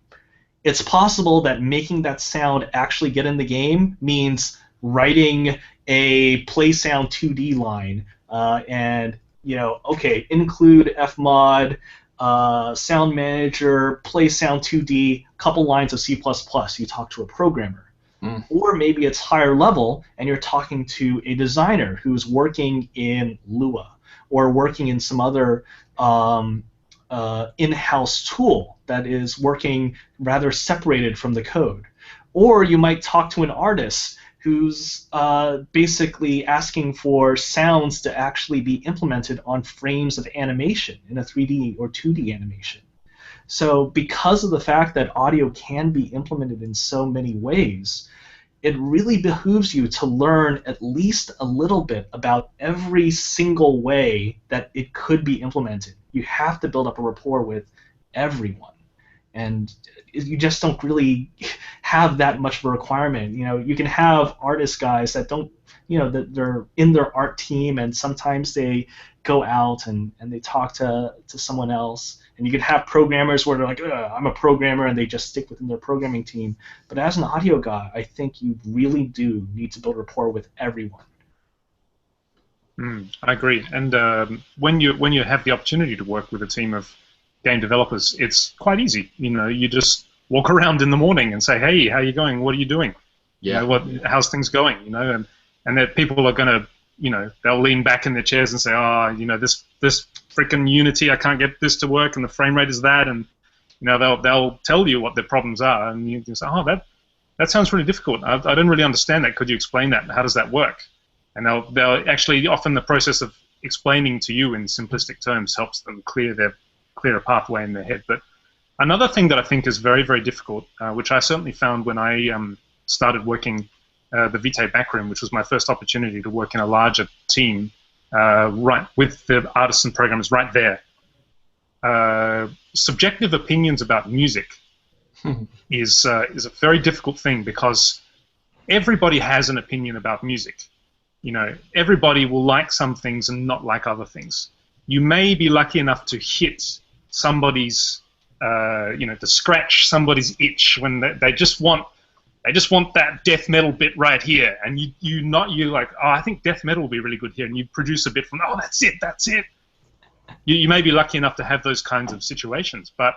It's possible that making that sound actually get in the game means writing a play sound 2D line and okay, include fmod, sound manager, play sound 2D, couple lines of C++. You talk to a programmer. Or maybe it's higher level and you're talking to a designer who's working in Lua or working in some other in-house tool that is working rather separated from the code. Or you might talk to an artist who's basically asking for sounds to actually be implemented on frames of animation in a 3D or 2D animation. So because of the fact that audio can be implemented in so many ways, it really behooves you to learn at least a little bit about every single way that it could be implemented. You have to build up a rapport with everyone. And you just don't really have that much of a requirement. You can have artist guys that don't, that they're in their art team, and sometimes they go out and they talk to someone else. And you can have programmers where they're like, I'm a programmer, and they just stick within their programming team. But as an audio guy, I think you really do need to build rapport with everyone. I agree. And when you have the opportunity to work with a team of game developers, it's quite easy. You just walk around in the morning and say, "Hey, how are you going? What are you doing? How's things going?" And that people are going to, they'll lean back in their chairs and say, this freaking Unity, I can't get this to work, and the frame rate is that, and they'll tell you what their problems are, and you can say, that sounds really difficult. I don't really understand that. Could you explain that? How does that work? And they'll actually, often the process of explaining to you in simplistic terms helps them clear a pathway in their head. But another thing that I think is very, very difficult, which I certainly found when I started working the Vitae Backroom, which was my first opportunity to work in a larger team, right with the artists and programmers right there. Subjective opinions about music is a very difficult thing, because everybody has an opinion about music. Everybody will like some things and not like other things. You may be lucky enough to hit somebody's, to scratch somebody's itch when they just want that death metal bit right here, and you're like, I think death metal will be really good here, and you produce a bit from, that's it. You may be lucky enough to have those kinds of situations, but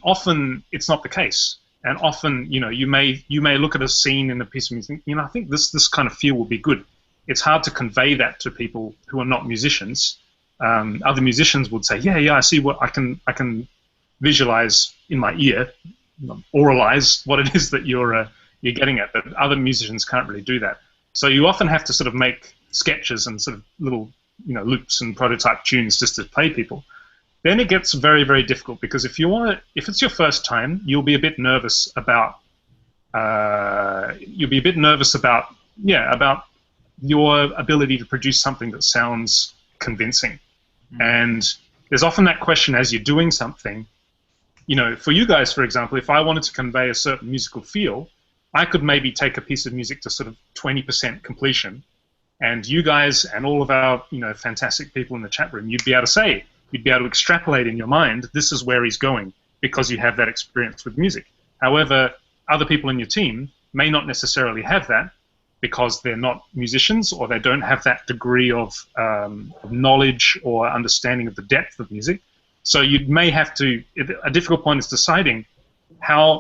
often it's not the case. And often, you may look at a scene in a piece of music, I think this kind of feel will be good. It's hard to convey that to people who are not musicians. Other musicians would say, I see what I can visualize in my ear, oralize what it is that you're getting at, but other musicians can't really do that. So you often have to sort of make sketches and sort of little loops and prototype tunes just to play people. Then it gets very, very difficult, because if it's your first time, you'll be a bit nervous about your ability to produce something that sounds convincing. And there's often that question as you're doing something. For you guys, for example, if I wanted to convey a certain musical feel, I could maybe take a piece of music to sort of 20% completion, and you guys and all of our fantastic people in the chat room, you'd be able to extrapolate in your mind, this is where he's going, because you have that experience with music. However, other people in your team may not necessarily have that, because they're not musicians, or they don't have that degree of knowledge or understanding of the depth of music. So you may have to, a difficult point is deciding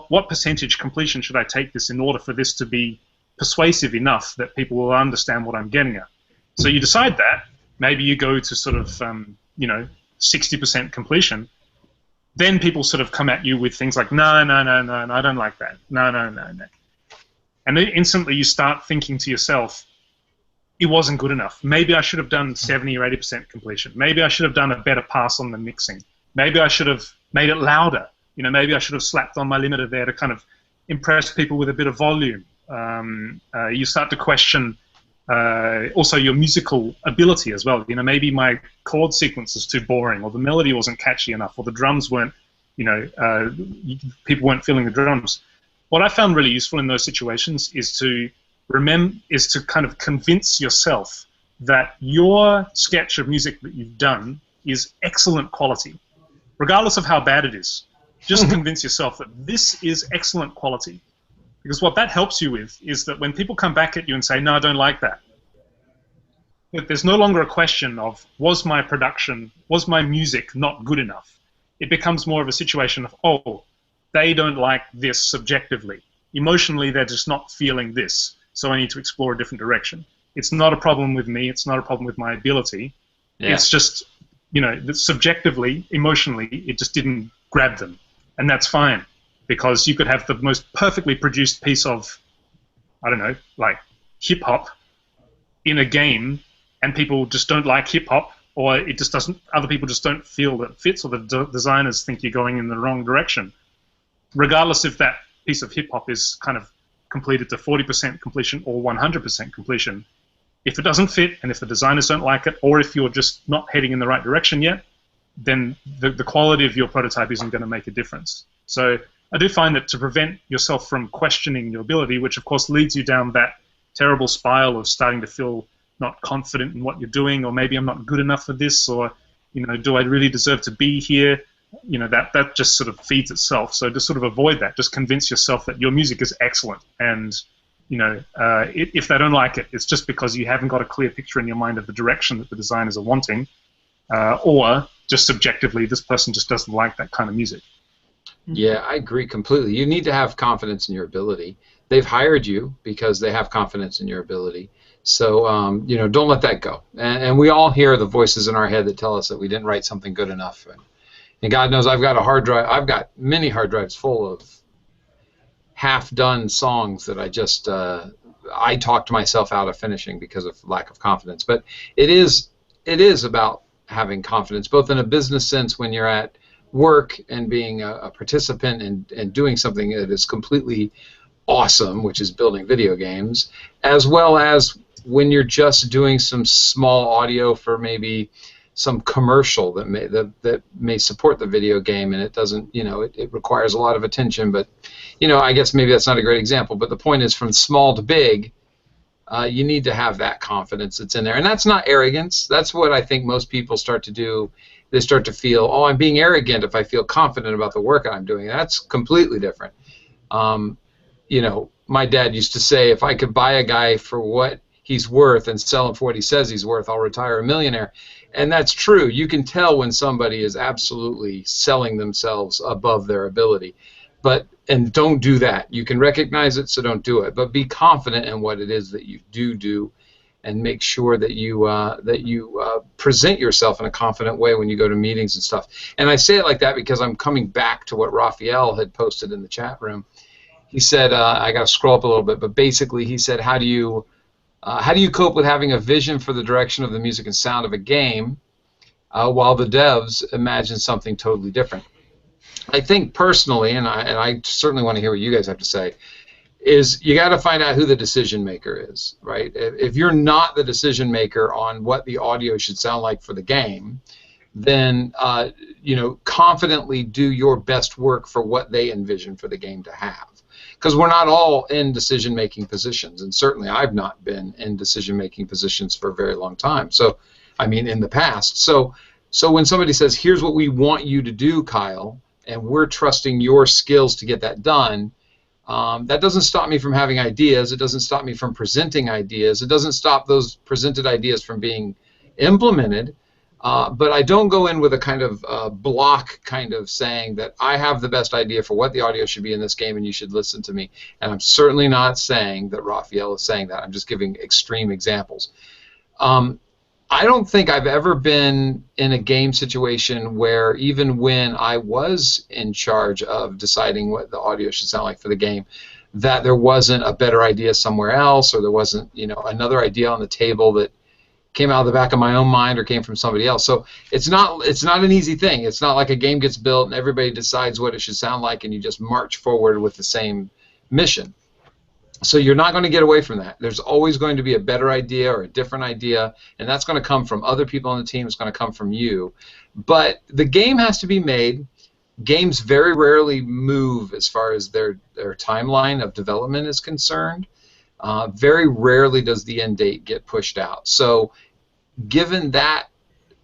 what percentage completion should I take this in order for this to be persuasive enough that people will understand what I'm getting at. So you decide that, maybe you go to sort of, 60% completion, then people sort of come at you with things like, no, I don't like that, no. And then instantly you start thinking to yourself, it wasn't good enough. Maybe I should have done 70 or 80% completion. Maybe I should have done a better pass on the mixing. Maybe I should have made it louder. You know, maybe I should have slapped on my limiter there to kind of impress people with a bit of volume. You start to question also your musical ability as well. You know, maybe my chord sequence is too boring, or the melody wasn't catchy enough, or the drums weren't, you know, people weren't feeling the drums. What I found really useful in those situations is to kind of convince yourself that your sketch of music that you've done is excellent quality, regardless of how bad it is. Just convince yourself that this is excellent quality. Because what that helps you with is that when people come back at you and say, no, I don't like that, there's no longer a question of, was my production, was my music not good enough? It becomes more of a situation of, oh, they don't like this subjectively. Emotionally, they're just not feeling this, so I need to explore a different direction. It's not a problem with me. It's not a problem with my ability. Yeah. It's just, you know, subjectively, emotionally, it just didn't grab them. And that's fine, because you could have the most perfectly produced piece of, I don't know, like hip-hop in a game, and people just don't like hip-hop, or it just doesn't, other people just don't feel that it fits, or the designers think you're going in the wrong direction. Regardless if that piece of hip-hop is kind of completed to 40% completion or 100% completion, if it doesn't fit, and if the designers don't like it, or if you're just not heading in the right direction yet, then the quality of your prototype isn't going to make a difference. So I do find that to prevent yourself from questioning your ability, which of course leads you down that terrible spiral of starting to feel not confident in what you're doing, or maybe I'm not good enough for this, or, you know, do I really deserve to be here? You know, that just sort of feeds itself. So just sort of avoid that. Just convince yourself that your music is excellent, and, you know, if they don't like it, it's just because you haven't got a clear picture in your mind of the direction that the designers are wanting, or just subjectively, this person just doesn't like that kind of music. Yeah, I agree completely. You need to have confidence in your ability. They've hired you because they have confidence in your ability. So, you know, don't let that go. And we all hear the voices in our head that tell us that we didn't write something good enough. And God knows I've got a hard drive. I've got many hard drives full of half-done songs that I just I talked myself out of finishing because of lack of confidence. But it is about having confidence, both in a business sense when you're at work and being a participant and doing something that is completely awesome, which is building video games, as well as when you're just doing some small audio for maybe some commercial that may support the video game, and it doesn't, you know, it requires a lot of attention. But, you know, I guess maybe that's not a great example. But the point is, from small to big, you need to have that confidence that's in there, and that's not arrogance. That's what I think most people start to do. They start to feel, oh, I'm being arrogant if I feel confident about the work I'm doing. That's completely different. You know, my dad used to say, if I could buy a guy for what he's worth and sell him for what he says he's worth, I'll retire a millionaire. And that's true. You can tell when somebody is absolutely selling themselves above their ability. And don't do that. You can recognize it, so don't do it. But be confident in what it is that you do, and make sure that you present yourself in a confident way when you go to meetings and stuff. And I say it like that because I'm coming back to what Raphael had posted in the chat room. He said, I got to scroll up a little bit, but basically he said, how do you cope with having a vision for the direction of the music and sound of a game while the devs imagine something totally different? I think personally, and I certainly want to hear what you guys have to say, is you got to find out who the decision maker is, right? If you're not the decision maker on what the audio should sound like for the game, then you know, confidently do your best work for what they envision for the game to have. Because we're not all in decision-making positions, and certainly I've not been in decision-making positions for a very long time. So, I mean, in the past. So when somebody says, here's what we want you to do, Kyle, and we're trusting your skills to get that done, that doesn't stop me from having ideas. It doesn't stop me from presenting ideas. It doesn't stop those presented ideas from being implemented. But I don't go in with a kind of block kind of saying that I have the best idea for what the audio should be in this game and you should listen to me. And I'm certainly not saying that Raphael is saying that. I'm just giving extreme examples. I don't think I've ever been in a game situation where, even when I was in charge of deciding what the audio should sound like for the game, that there wasn't a better idea somewhere else, or there wasn't, another idea on the table that came out of the back of my own mind or came from somebody else. So it's not an easy thing. It's not like a game gets built and everybody decides what it should sound like and you just march forward with the same mission. So you're not going to get away from that. There's always going to be a better idea or a different idea, and that's going to come from other people on the team. It's going to come from you. But the game has to be made. Games very rarely move as far as their timeline of development is concerned. Very rarely does the end date get pushed out. So given that,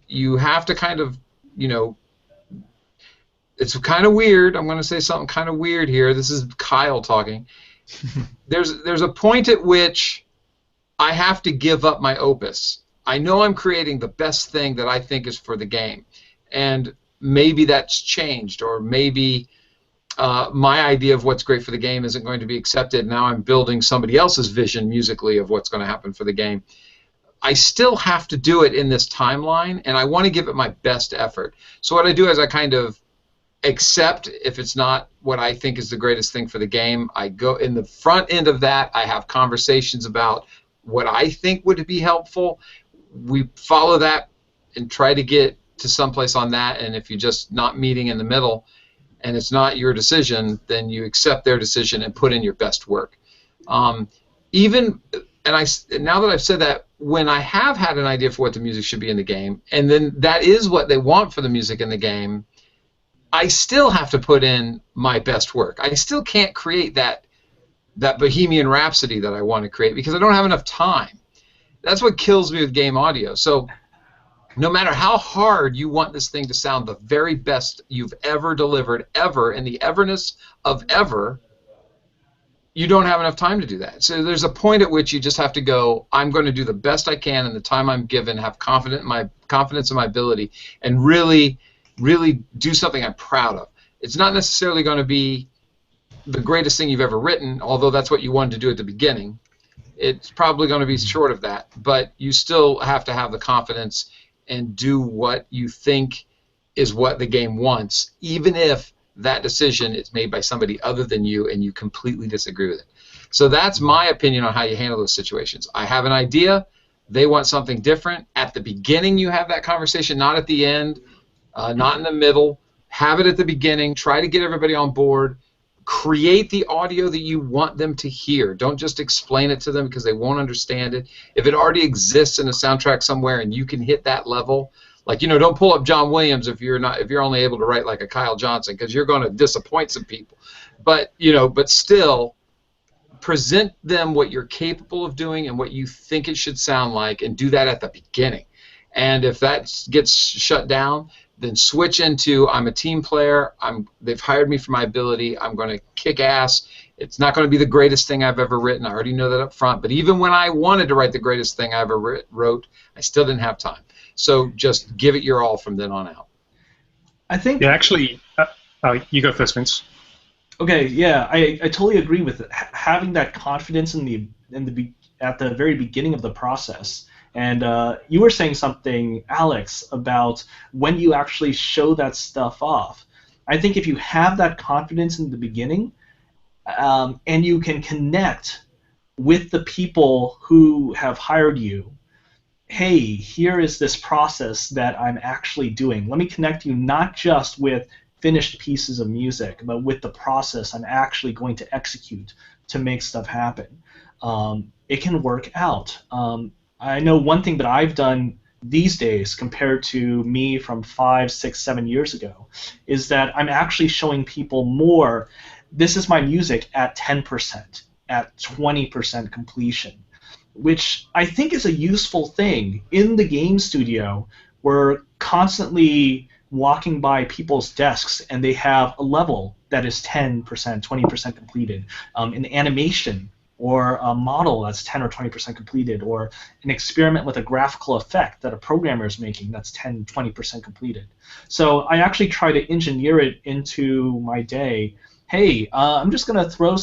you have to kind of, it's kind of weird. I'm going to say something kind of weird here. This is Kyle talking. There's a point at which I have to give up my opus. I know I'm creating the best thing that I think is for the game. And maybe that's changed, or maybe my idea of what's great for the game isn't going to be accepted. Now I'm building somebody else's vision musically of what's going to happen for the game. I still have to do it in this timeline, and I want to give it my best effort. So what I do is I kind of accept if it's not what I think is the greatest thing for the game. I go in the front end of that. I have conversations about what I think would be helpful. We follow that and try to get to someplace on that, and if you're just not meeting in the middle and it's not your decision, then you accept their decision and put in your best work. Now that I've said that, when I have had an idea for what the music should be in the game, and then that is what they want for the music in the game, I still have to put in my best work. I still can't create that Bohemian Rhapsody that I want to create because I don't have enough time. That's what kills me with game audio. So no matter how hard you want this thing to sound the very best you've ever delivered, ever, in the everness of ever, you don't have enough time to do that. So there's a point at which you just have to go, I'm going to do the best I can in the time I'm given, have confidence in my ability, and really do something I'm proud of. It's not necessarily going to be the greatest thing you've ever written, although that's what you wanted to do at the beginning. It's probably going to be short of that, but you still have to have the confidence and do what you think is what the game wants, even if that decision is made by somebody other than you and you completely disagree with it. So that's my opinion on how you handle those situations. I have an idea. They want something different. At the beginning, you have that conversation, not at the end, not in the middle. Have it at the beginning. Try to get everybody on board. Create the audio that you want them to hear. Don't just explain it to them because they won't understand it. If it already exists in a soundtrack somewhere and you can hit that level, like, don't pull up John Williams if you're only able to write like a Kyle Johnson, because you're going to disappoint some people. But still present them what you're capable of doing and what you think it should sound like, and do that at the beginning. And if that gets shut down, then switch into, I'm a team player. They've hired me for my ability. I'm going to kick ass. It's not going to be the greatest thing I've ever written. I already know that up front. But even when I wanted to write the greatest thing I ever wrote, I still didn't have time. So just give it your all from then on out. I think. Yeah, actually, you go first, Vince. Okay, yeah, I totally agree with it. Having that confidence at the very beginning of the process. And you were saying something, Alex, about when you actually show that stuff off. I think if you have that confidence in the beginning, and you can connect with the people who have hired you, hey, here is this process that I'm actually doing. Let me connect you not just with finished pieces of music, but with the process I'm actually going to execute to make stuff happen. It can work out. I know one thing that I've done these days compared to me from 5, 6, 7 years ago is that I'm actually showing people more, this is my music at 10%, at 20% completion, which I think is a useful thing. In the game studio, we're constantly walking by people's desks and they have a level that is 10%, 20% completed. An animation or a model that's 10 or 20% completed, or an experiment with a graphical effect that a programmer is making that's 10, 20% completed. So I actually try to engineer it into my day. Hey, I'm just going to throw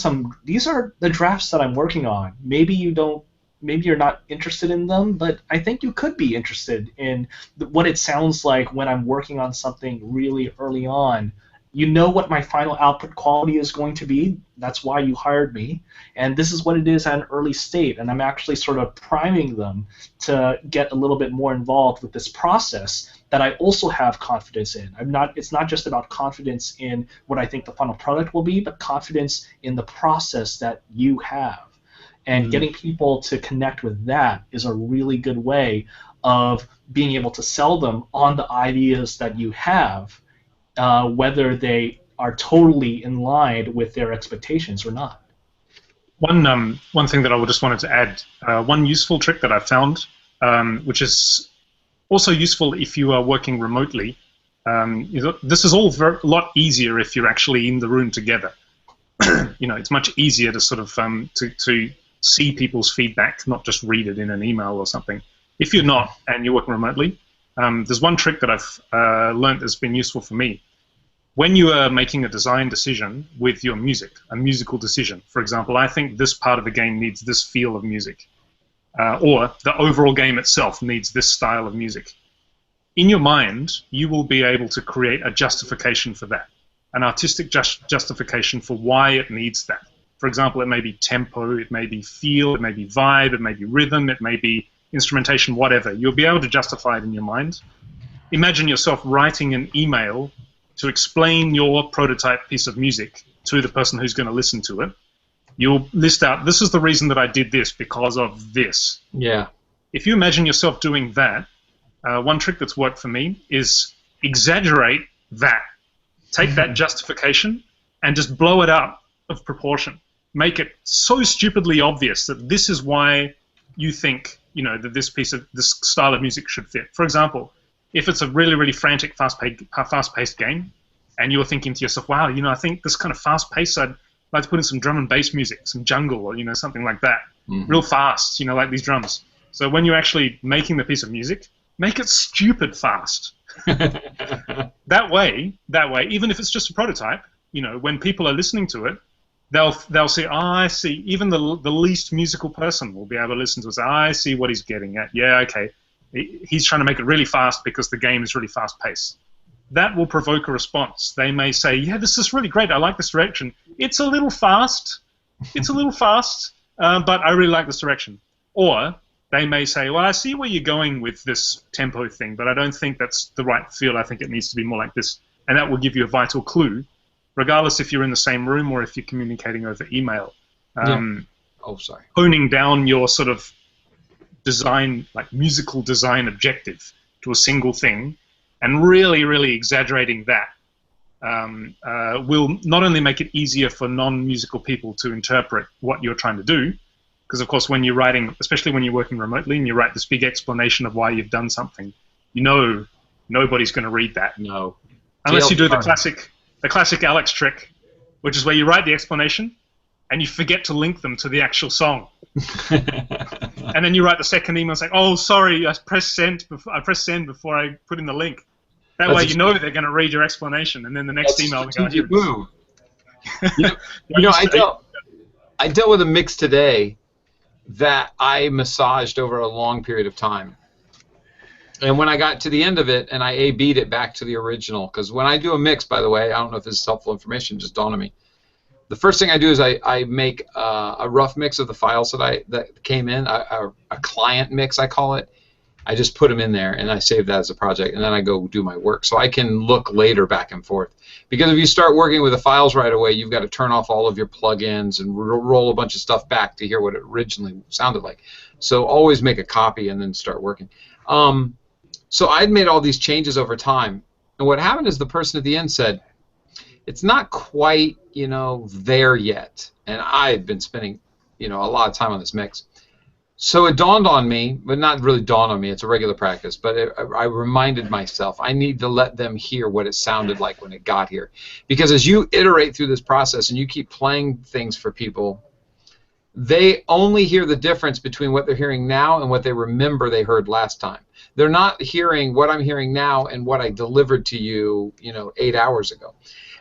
these are the drafts that I'm working on. Maybe you're not interested in them, but I think you could be interested in what it sounds like when I'm working on something really early on you know what my final output quality is going to be. That's why you hired me. And this is what it is at an early state. And I'm actually sort of priming them to get a little bit more involved with this process that I also have confidence in. It's not just about confidence in what I think the final product will be, but confidence in the process that you have. And getting people to connect with that is a really good way of being able to sell them on the ideas that you have, whether they are totally in line with their expectations or not. One thing that I just wanted to add, one useful trick that I found, which is also useful if you are working remotely. This is all a lot easier if you're actually in the room together. It's much easier to sort of to see people's feedback, not just read it in an email or something. If you're not and you're working remotely, there's one trick that I've learned that's been useful for me. When you are making a design decision with your music, a musical decision, for example, I think this part of the game needs this feel of music, or the overall game itself needs this style of music. In your mind, you will be able to create a justification for that, an artistic justification for why it needs that. For example, it may be tempo, it may be feel, it may be vibe, it may be rhythm, it may be instrumentation, whatever. You'll be able to justify it in your mind. Imagine yourself writing an email to explain your prototype piece of music to the person who's going to listen to it. You'll list out, this is the reason that I did this because of this. Yeah. If you imagine yourself doing that, one trick that's worked for me is exaggerate that. Take that justification and just blow it out of proportion. Make it so stupidly obvious that this is why you think, that this style of music should fit. For example, if it's a really, really frantic, fast-paced game, and you're thinking to yourself, wow, I think this kind of fast-paced, I'd like to put in some drum and bass music, some jungle, or something like that, real fast, like these drums. So when you're actually making the piece of music, make it stupid fast. That way, even if it's just a prototype, when people are listening to it, they'll say, I see. Even the least musical person will be able to listen to it. Say, I see what he's getting at. Yeah, okay. He's trying to make it really fast because the game is really fast-paced. That will provoke a response. They may say, yeah, this is really great. I like this direction. It's a little fast. But I really like this direction. Or they may say, well, I see where you're going with this tempo thing, but I don't think that's the right feel. I think it needs to be more like this. And that will give you a vital clue, regardless if you're in the same room or if you're communicating over email. Honing down your sort of design, like musical design objective to a single thing, and really, really exaggerating that will not only make it easier for non-musical people to interpret what you're trying to do, because of course when you're writing, especially when you're working remotely and you write this big explanation of why you've done something, nobody's going to read that. No. Unless you do the classic Alex trick, which is where you write the explanation and you forget to link them to the actual song. And then you write the second email saying, oh, sorry, I pressed send before I put in the link. That way they're going to read your explanation, and then the next email will go, I dealt with a mix today that I massaged over a long period of time. And when I got to the end of it and I A-B'd it back to the original, because when I do a mix, by the way, I don't know if this is helpful information, just dawned on me. The first thing I do is I make a rough mix of the files that came in, a client mix, I call it. I just put them in there and I save that as a project, and then I go do my work. So I can look later back and forth. Because if you start working with the files right away, you've got to turn off all of your plugins and roll a bunch of stuff back to hear what it originally sounded like. So always make a copy and then start working. So I'd made all these changes over time, and what happened is the person at the end said, it's not quite, there yet. And I had been spending, a lot of time on this mix. So it dawned on me, but not really dawned on me, it's a regular practice, but I reminded myself, I need to let them hear what it sounded like when it got here. Because as you iterate through this process and you keep playing things for people, they only hear the difference between what they're hearing now and what they remember they heard last time. They're not hearing what I'm hearing now and what I delivered to you, 8 hours ago.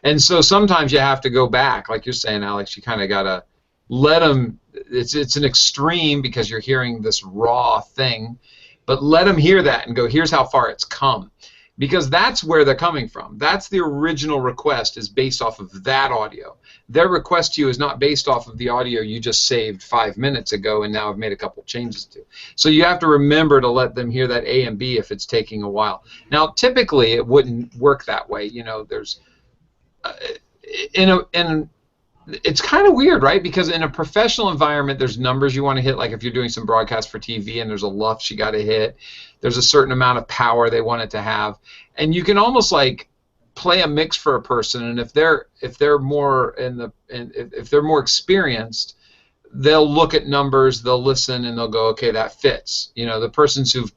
And so sometimes you have to go back, like you're saying, Alex. You kind of got to let them. It's an extreme because you're hearing this raw thing, but let them hear that and go, here's how far it's come. because that's where they're coming from. That's the original request, is based off of that audio. Their request to you is not based off of the audio you just saved 5 minutes ago and now have made a couple changes to. So you have to remember to let them hear that A and B if it's taking a while. Now, typically it wouldn't work that way. You know, there's it's kind of weird, right? Because in a professional environment, there's numbers you want to hit. Like if you're doing some broadcast for TV and there's a LUFS you got to hit, there's a certain amount of power they want it to have, and you can almost like play a mix for a person. And if they're more if they're more experienced, they'll look at numbers, they'll listen, and they'll go, okay, that fits. You know, the persons who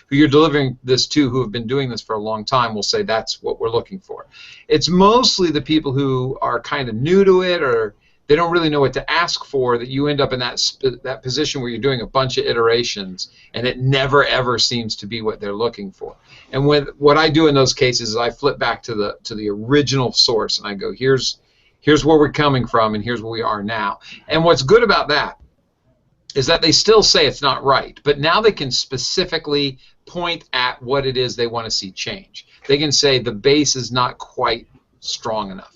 you're delivering this to, who have been doing this for a long time, will say that's what we're looking for. It's mostly the people who are kind of new to it, or they don't really know what to ask for, that you end up in that position where you're doing a bunch of iterations, and it never ever seems to be what they're looking for. And what I do in those cases is I flip back to the original source, and I go, here's where we're coming from, and here's where we are now. And what's good about that is that they still say it's not right, but now they can specifically point at what it is they want to see change. They can say the bass is not quite strong enough,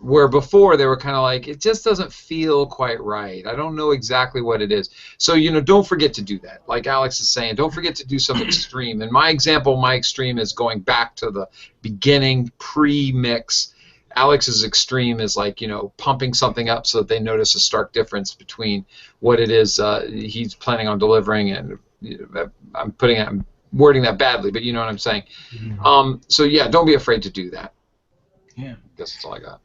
where before they were kind of like, it just doesn't feel quite right. I don't know exactly what it is. So, you know, don't forget to do that. Like Alex is saying, don't forget to do some extreme. In my example, my extreme is going back to the beginning, pre-mix. Alex's extreme is like, you know, pumping something up so that they notice a stark difference between what it is he's planning on delivering, and I'm wording that badly, but you know what I'm saying. Mm-hmm. So yeah, don't be afraid to do that. Yeah. I guess that's all I got.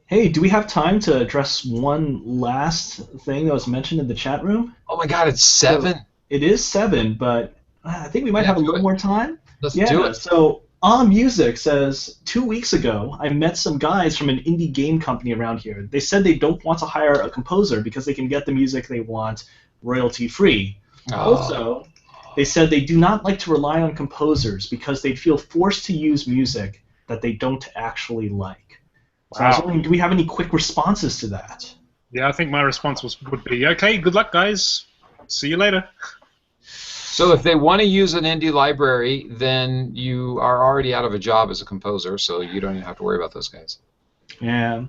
Hey, do we have time to address one last thing that was mentioned in the chat room? Oh my God, it's 7. So, it is 7, but I think we might have a little more time. Let's do it. So Music says, 2 weeks ago, I met some guys from an indie game company around here. They said they don't want to hire a composer because they can get the music they want royalty-free. Also, they said they do not like to rely on composers because they'd feel forced to use music that they don't actually like. So I was wondering, do we have any quick responses to that? Yeah, I think my response would be, okay, good luck, guys. See you later. So if they want to use an indie library, then you are already out of a job as a composer, so you don't even have to worry about those guys. Yeah.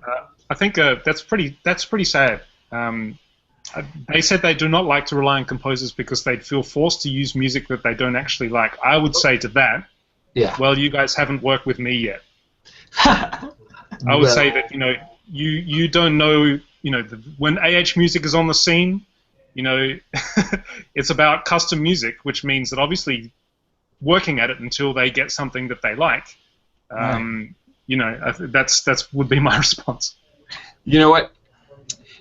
I think that's pretty sad. They said they do not like to rely on composers because they'd feel forced to use music that they don't actually like. I would say to that, yeah. Well, you guys haven't worked with me yet. I would say that, you know, you don't know, you know, when AH Music is on the scene, you know, it's about custom music, which means that obviously working at it until they get something that they like. Right. You know, that's would be my response. You know what?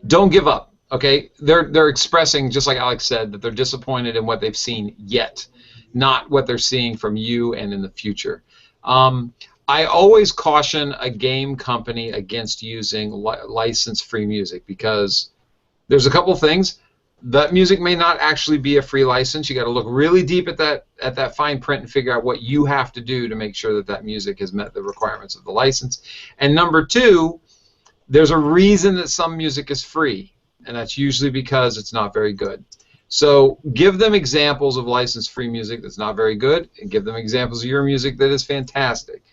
Don't give up. Okay, they're expressing, just like Alex said, that they're disappointed in what they've seen yet, not what they're seeing from you and in the future. I always caution a game company against using license-free music, because there's a couple things. That music may not actually be a free license. You got to look really deep at that fine print and figure out what you have to do to make sure that that music has met the requirements of the license. And number two, there's a reason that some music is free, and that's usually because it's not very good. So give them examples of license-free music that's not very good, and give them examples of your music that is fantastic.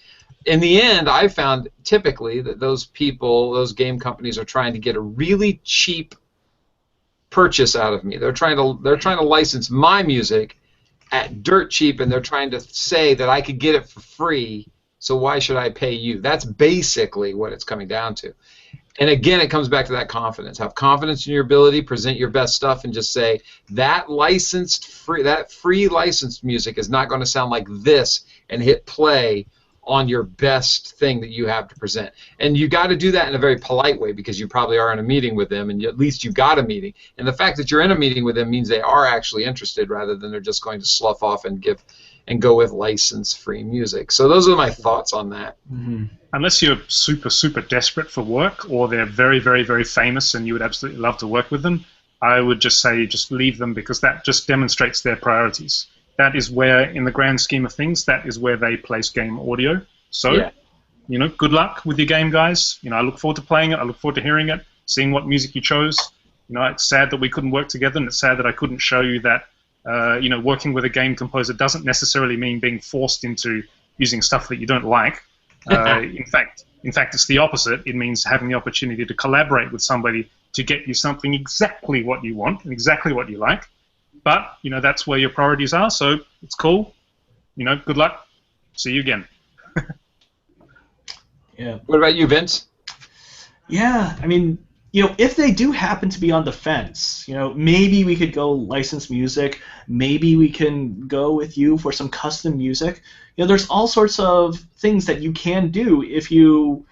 In the end, I found typically that those people, those game companies, are trying to get a really cheap purchase out of me. They're trying to license my music at dirt cheap, and they're trying to say that I could get it for free, so why should I pay you? That's basically what it's coming down to. And again, it comes back to that confidence. Have confidence in your ability, present your best stuff, and just say that free licensed music is not going to sound like this, and hit play on your best thing that you have to present. And you got to do that in a very polite way, because you probably are in a meeting with them, and at least you got a meeting. And the fact that you're in a meeting with them means they are actually interested, rather than they're just going to slough off and go with license-free music. So those are my thoughts on that. Mm-hmm. Unless you're super, super desperate for work, or they're very, very, very famous and you would absolutely love to work with them, I would just say just leave them, because that just demonstrates their priorities. That is where, in the grand scheme of things, that is where they place game audio. So, Yeah. You know, good luck with your game, guys. You know, I look forward to playing it. I look forward to hearing it, seeing what music you chose. You know, it's sad that we couldn't work together, and it's sad that I couldn't show you that, you know, working with a game composer doesn't necessarily mean being forced into, using stuff that you don't like. In fact, it's the opposite. It means having the opportunity to collaborate with somebody to get you something exactly what you want and exactly what you like. But, you know, that's where your priorities are, so it's cool. You know, good luck. See you again. Yeah. What about you, Vince? Yeah, I mean, you know, if they do happen to be on the fence, you know, maybe we could go license music. Maybe we can go with you for some custom music. You know, there's all sorts of things that you can do if you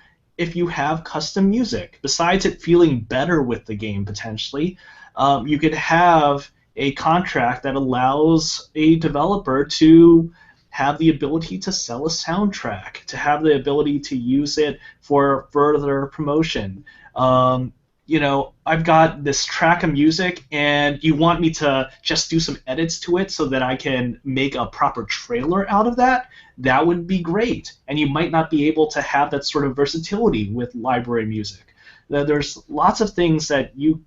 have custom music. Besides it feeling better with the game potentially, you could have a contract that allows a developer to have the ability to sell a soundtrack, to have the ability to use it for further promotion. You know, I've got this track of music, and you want me to just do some edits to it so that I can make a proper trailer out of that? That would be great. And you might not be able to have that sort of versatility with library music. There's lots of things that you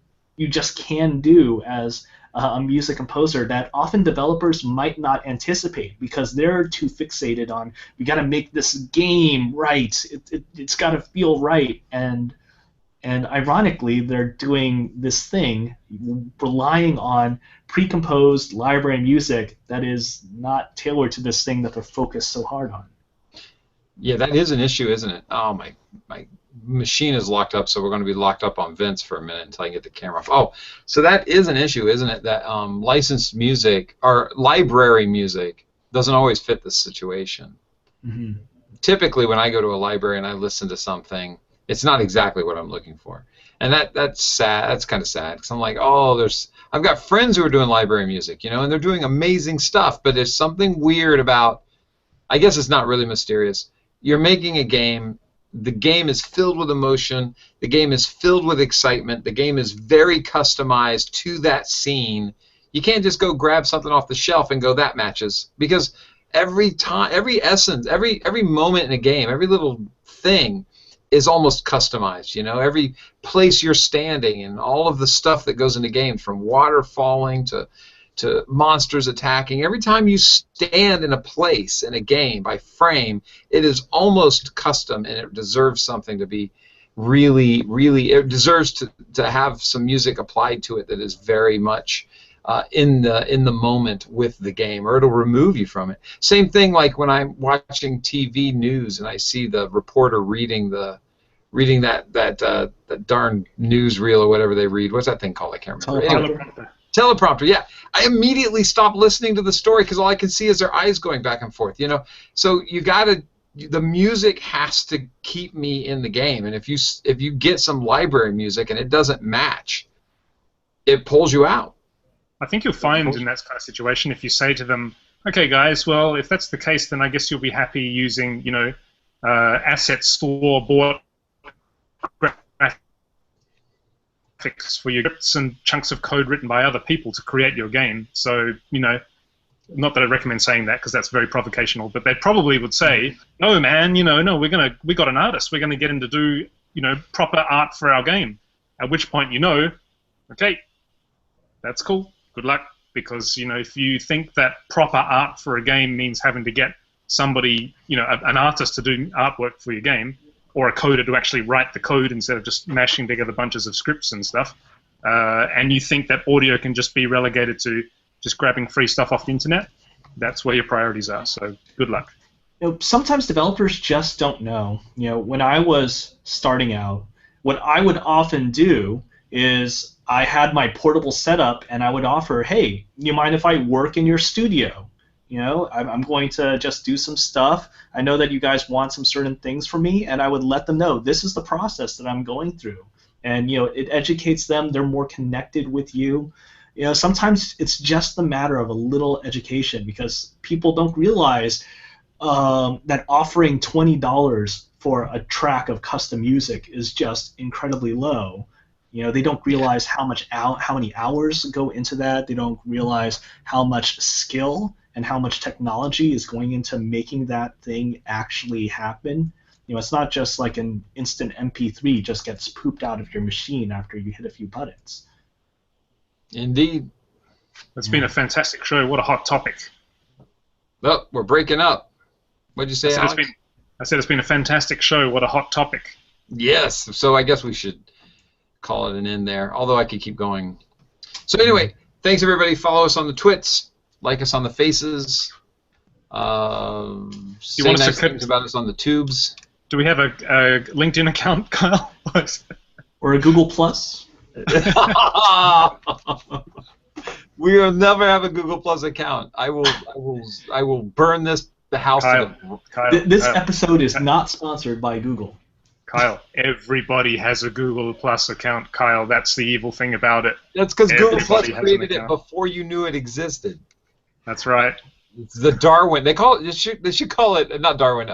just can do as a music composer that often developers might not anticipate because they're too fixated on, we got to make this game right. It's got to feel right. And ironically, they're doing this thing relying on pre-composed library music that is not tailored to this thing that they're focused so hard on. Yeah, that is an issue, isn't it? Oh, my machine is locked up, so we're going to be locked up on Vince for a minute until I get the camera off. Oh, so that is an issue, isn't it? That licensed music or library music doesn't always fit the situation. Mm-hmm. Typically, when I go to a library and I listen to something, it's not exactly what I'm looking for, and that's sad. That's kind of sad because I'm like, oh, I've got friends who are doing library music, you know, and they're doing amazing stuff, but there's something weird about. I guess it's not really mysterious. You're making a game. The game is filled with emotion. The game is filled with excitement. The game is very customized to that scene. You can't just go grab something off the shelf and go, that matches, because every time, every essence, every moment in a game, every little thing is almost customized, you know, every place you're standing and all of the stuff that goes into games, from water falling to monsters attacking. Every time you stand in a place in a game by frame, it is almost custom, and it deserves something to be really, really, it deserves to have some music applied to it that is very much in the moment with the game, or it'll remove you from it. Same thing like when I'm watching TV news and I see the reporter reading that darn newsreel or whatever they read. What's that thing called? I can't remember. Teleprompter. Teleprompter, yeah. I immediately stop listening to the story because all I can see is their eyes going back and forth, you know. So the music has to keep me in the game, and if you get some library music and it doesn't match, it pulls you out. I think you'll find in that kind of situation, if you say to them, okay, guys, well, if that's the case, then I guess you'll be happy using, you know, asset store-bought graphics for your scripts and chunks of code written by other people to create your game. So, you know, not that I recommend saying that because that's very provocational, but they probably would say, no, man, you know, no, we got an artist. We're going to get him to do, you know, proper art for our game. At which point, you know, okay, that's cool. Good luck. Because, you know, if you think that proper art for a game means having to get somebody, you know, an artist to do artwork for your game, or a coder to actually write the code instead of just mashing together bunches of scripts and stuff, and you think that audio can just be relegated to just grabbing free stuff off the internet, that's where your priorities are. So good luck. You know, sometimes developers just don't know. You know, when I was starting out, what I would often do is I had my portable setup, and I would offer, hey, you mind if I work in your studio? You know, I'm going to just do some stuff. I know that you guys want some certain things from me, and I would let them know this is the process that I'm going through. And, you know, it educates them. They're more connected with you. You know, sometimes it's just a matter of a little education, because people don't realize that offering $20 for a track of custom music is just incredibly low. You know, they don't realize how many hours go into that. They don't realize how much skill and how much technology is going into making that thing actually happen. You know, it's not just like an instant MP3 just gets pooped out of your machine after you hit a few buttons. Indeed. It's been a fantastic show. What a hot topic. Well, we're breaking up. What'd you say, Alex? I said it's been a fantastic show. What a hot topic. Yes. So I guess we should call it an end there, although I could keep going. So anyway, thanks, everybody. Follow us on the twits. Like us on the faces. Say nice things about us on the tubes. Do we have a LinkedIn account, Kyle? Or a Google Plus? We will never have a Google Plus account. I will burn the house to the... This episode is not sponsored by Google. Kyle, everybody has a Google Plus account, Kyle. That's the evil thing about it. That's because Google Plus created it before you knew it existed. That's right. It's the Darwin. They call it. They should call it not Darwin.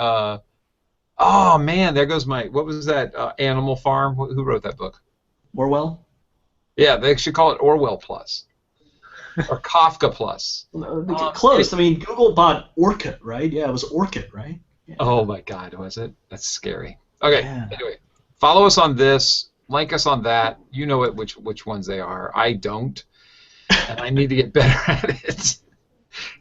Oh man, there goes my. What was that? Animal Farm. Who wrote that book? Orwell. Yeah, they should call it Orwell Plus. Or Kafka Plus. Close. I mean, Google bought Orkut, right? Yeah, it was Orkut, right? Yeah. Oh my God, was it? That's scary. Okay. Yeah. Anyway, follow us on this. Like us on that. You know it. Which ones they are. I don't, and I need to get better at it.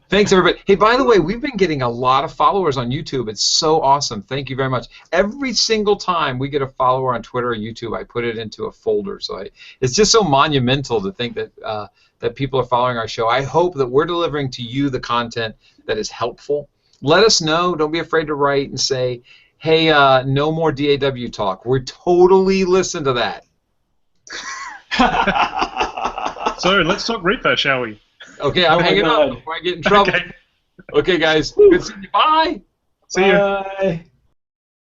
Thanks, everybody. Hey, by the way, we've been getting a lot of followers on YouTube. It's so awesome. Thank you very much. Every single time we get a follower on Twitter or YouTube, I put it into a folder. So it's just so monumental to think that that people are following our show. I hope that we're delivering to you the content that is helpful. Let us know. Don't be afraid to write and say, hey, no more DAW talk. We're totally listen to that. So let's talk Reaper, shall we? Okay, I'm hanging up before I get in trouble. Okay, guys. Good seeing you. Bye. See you. Bye.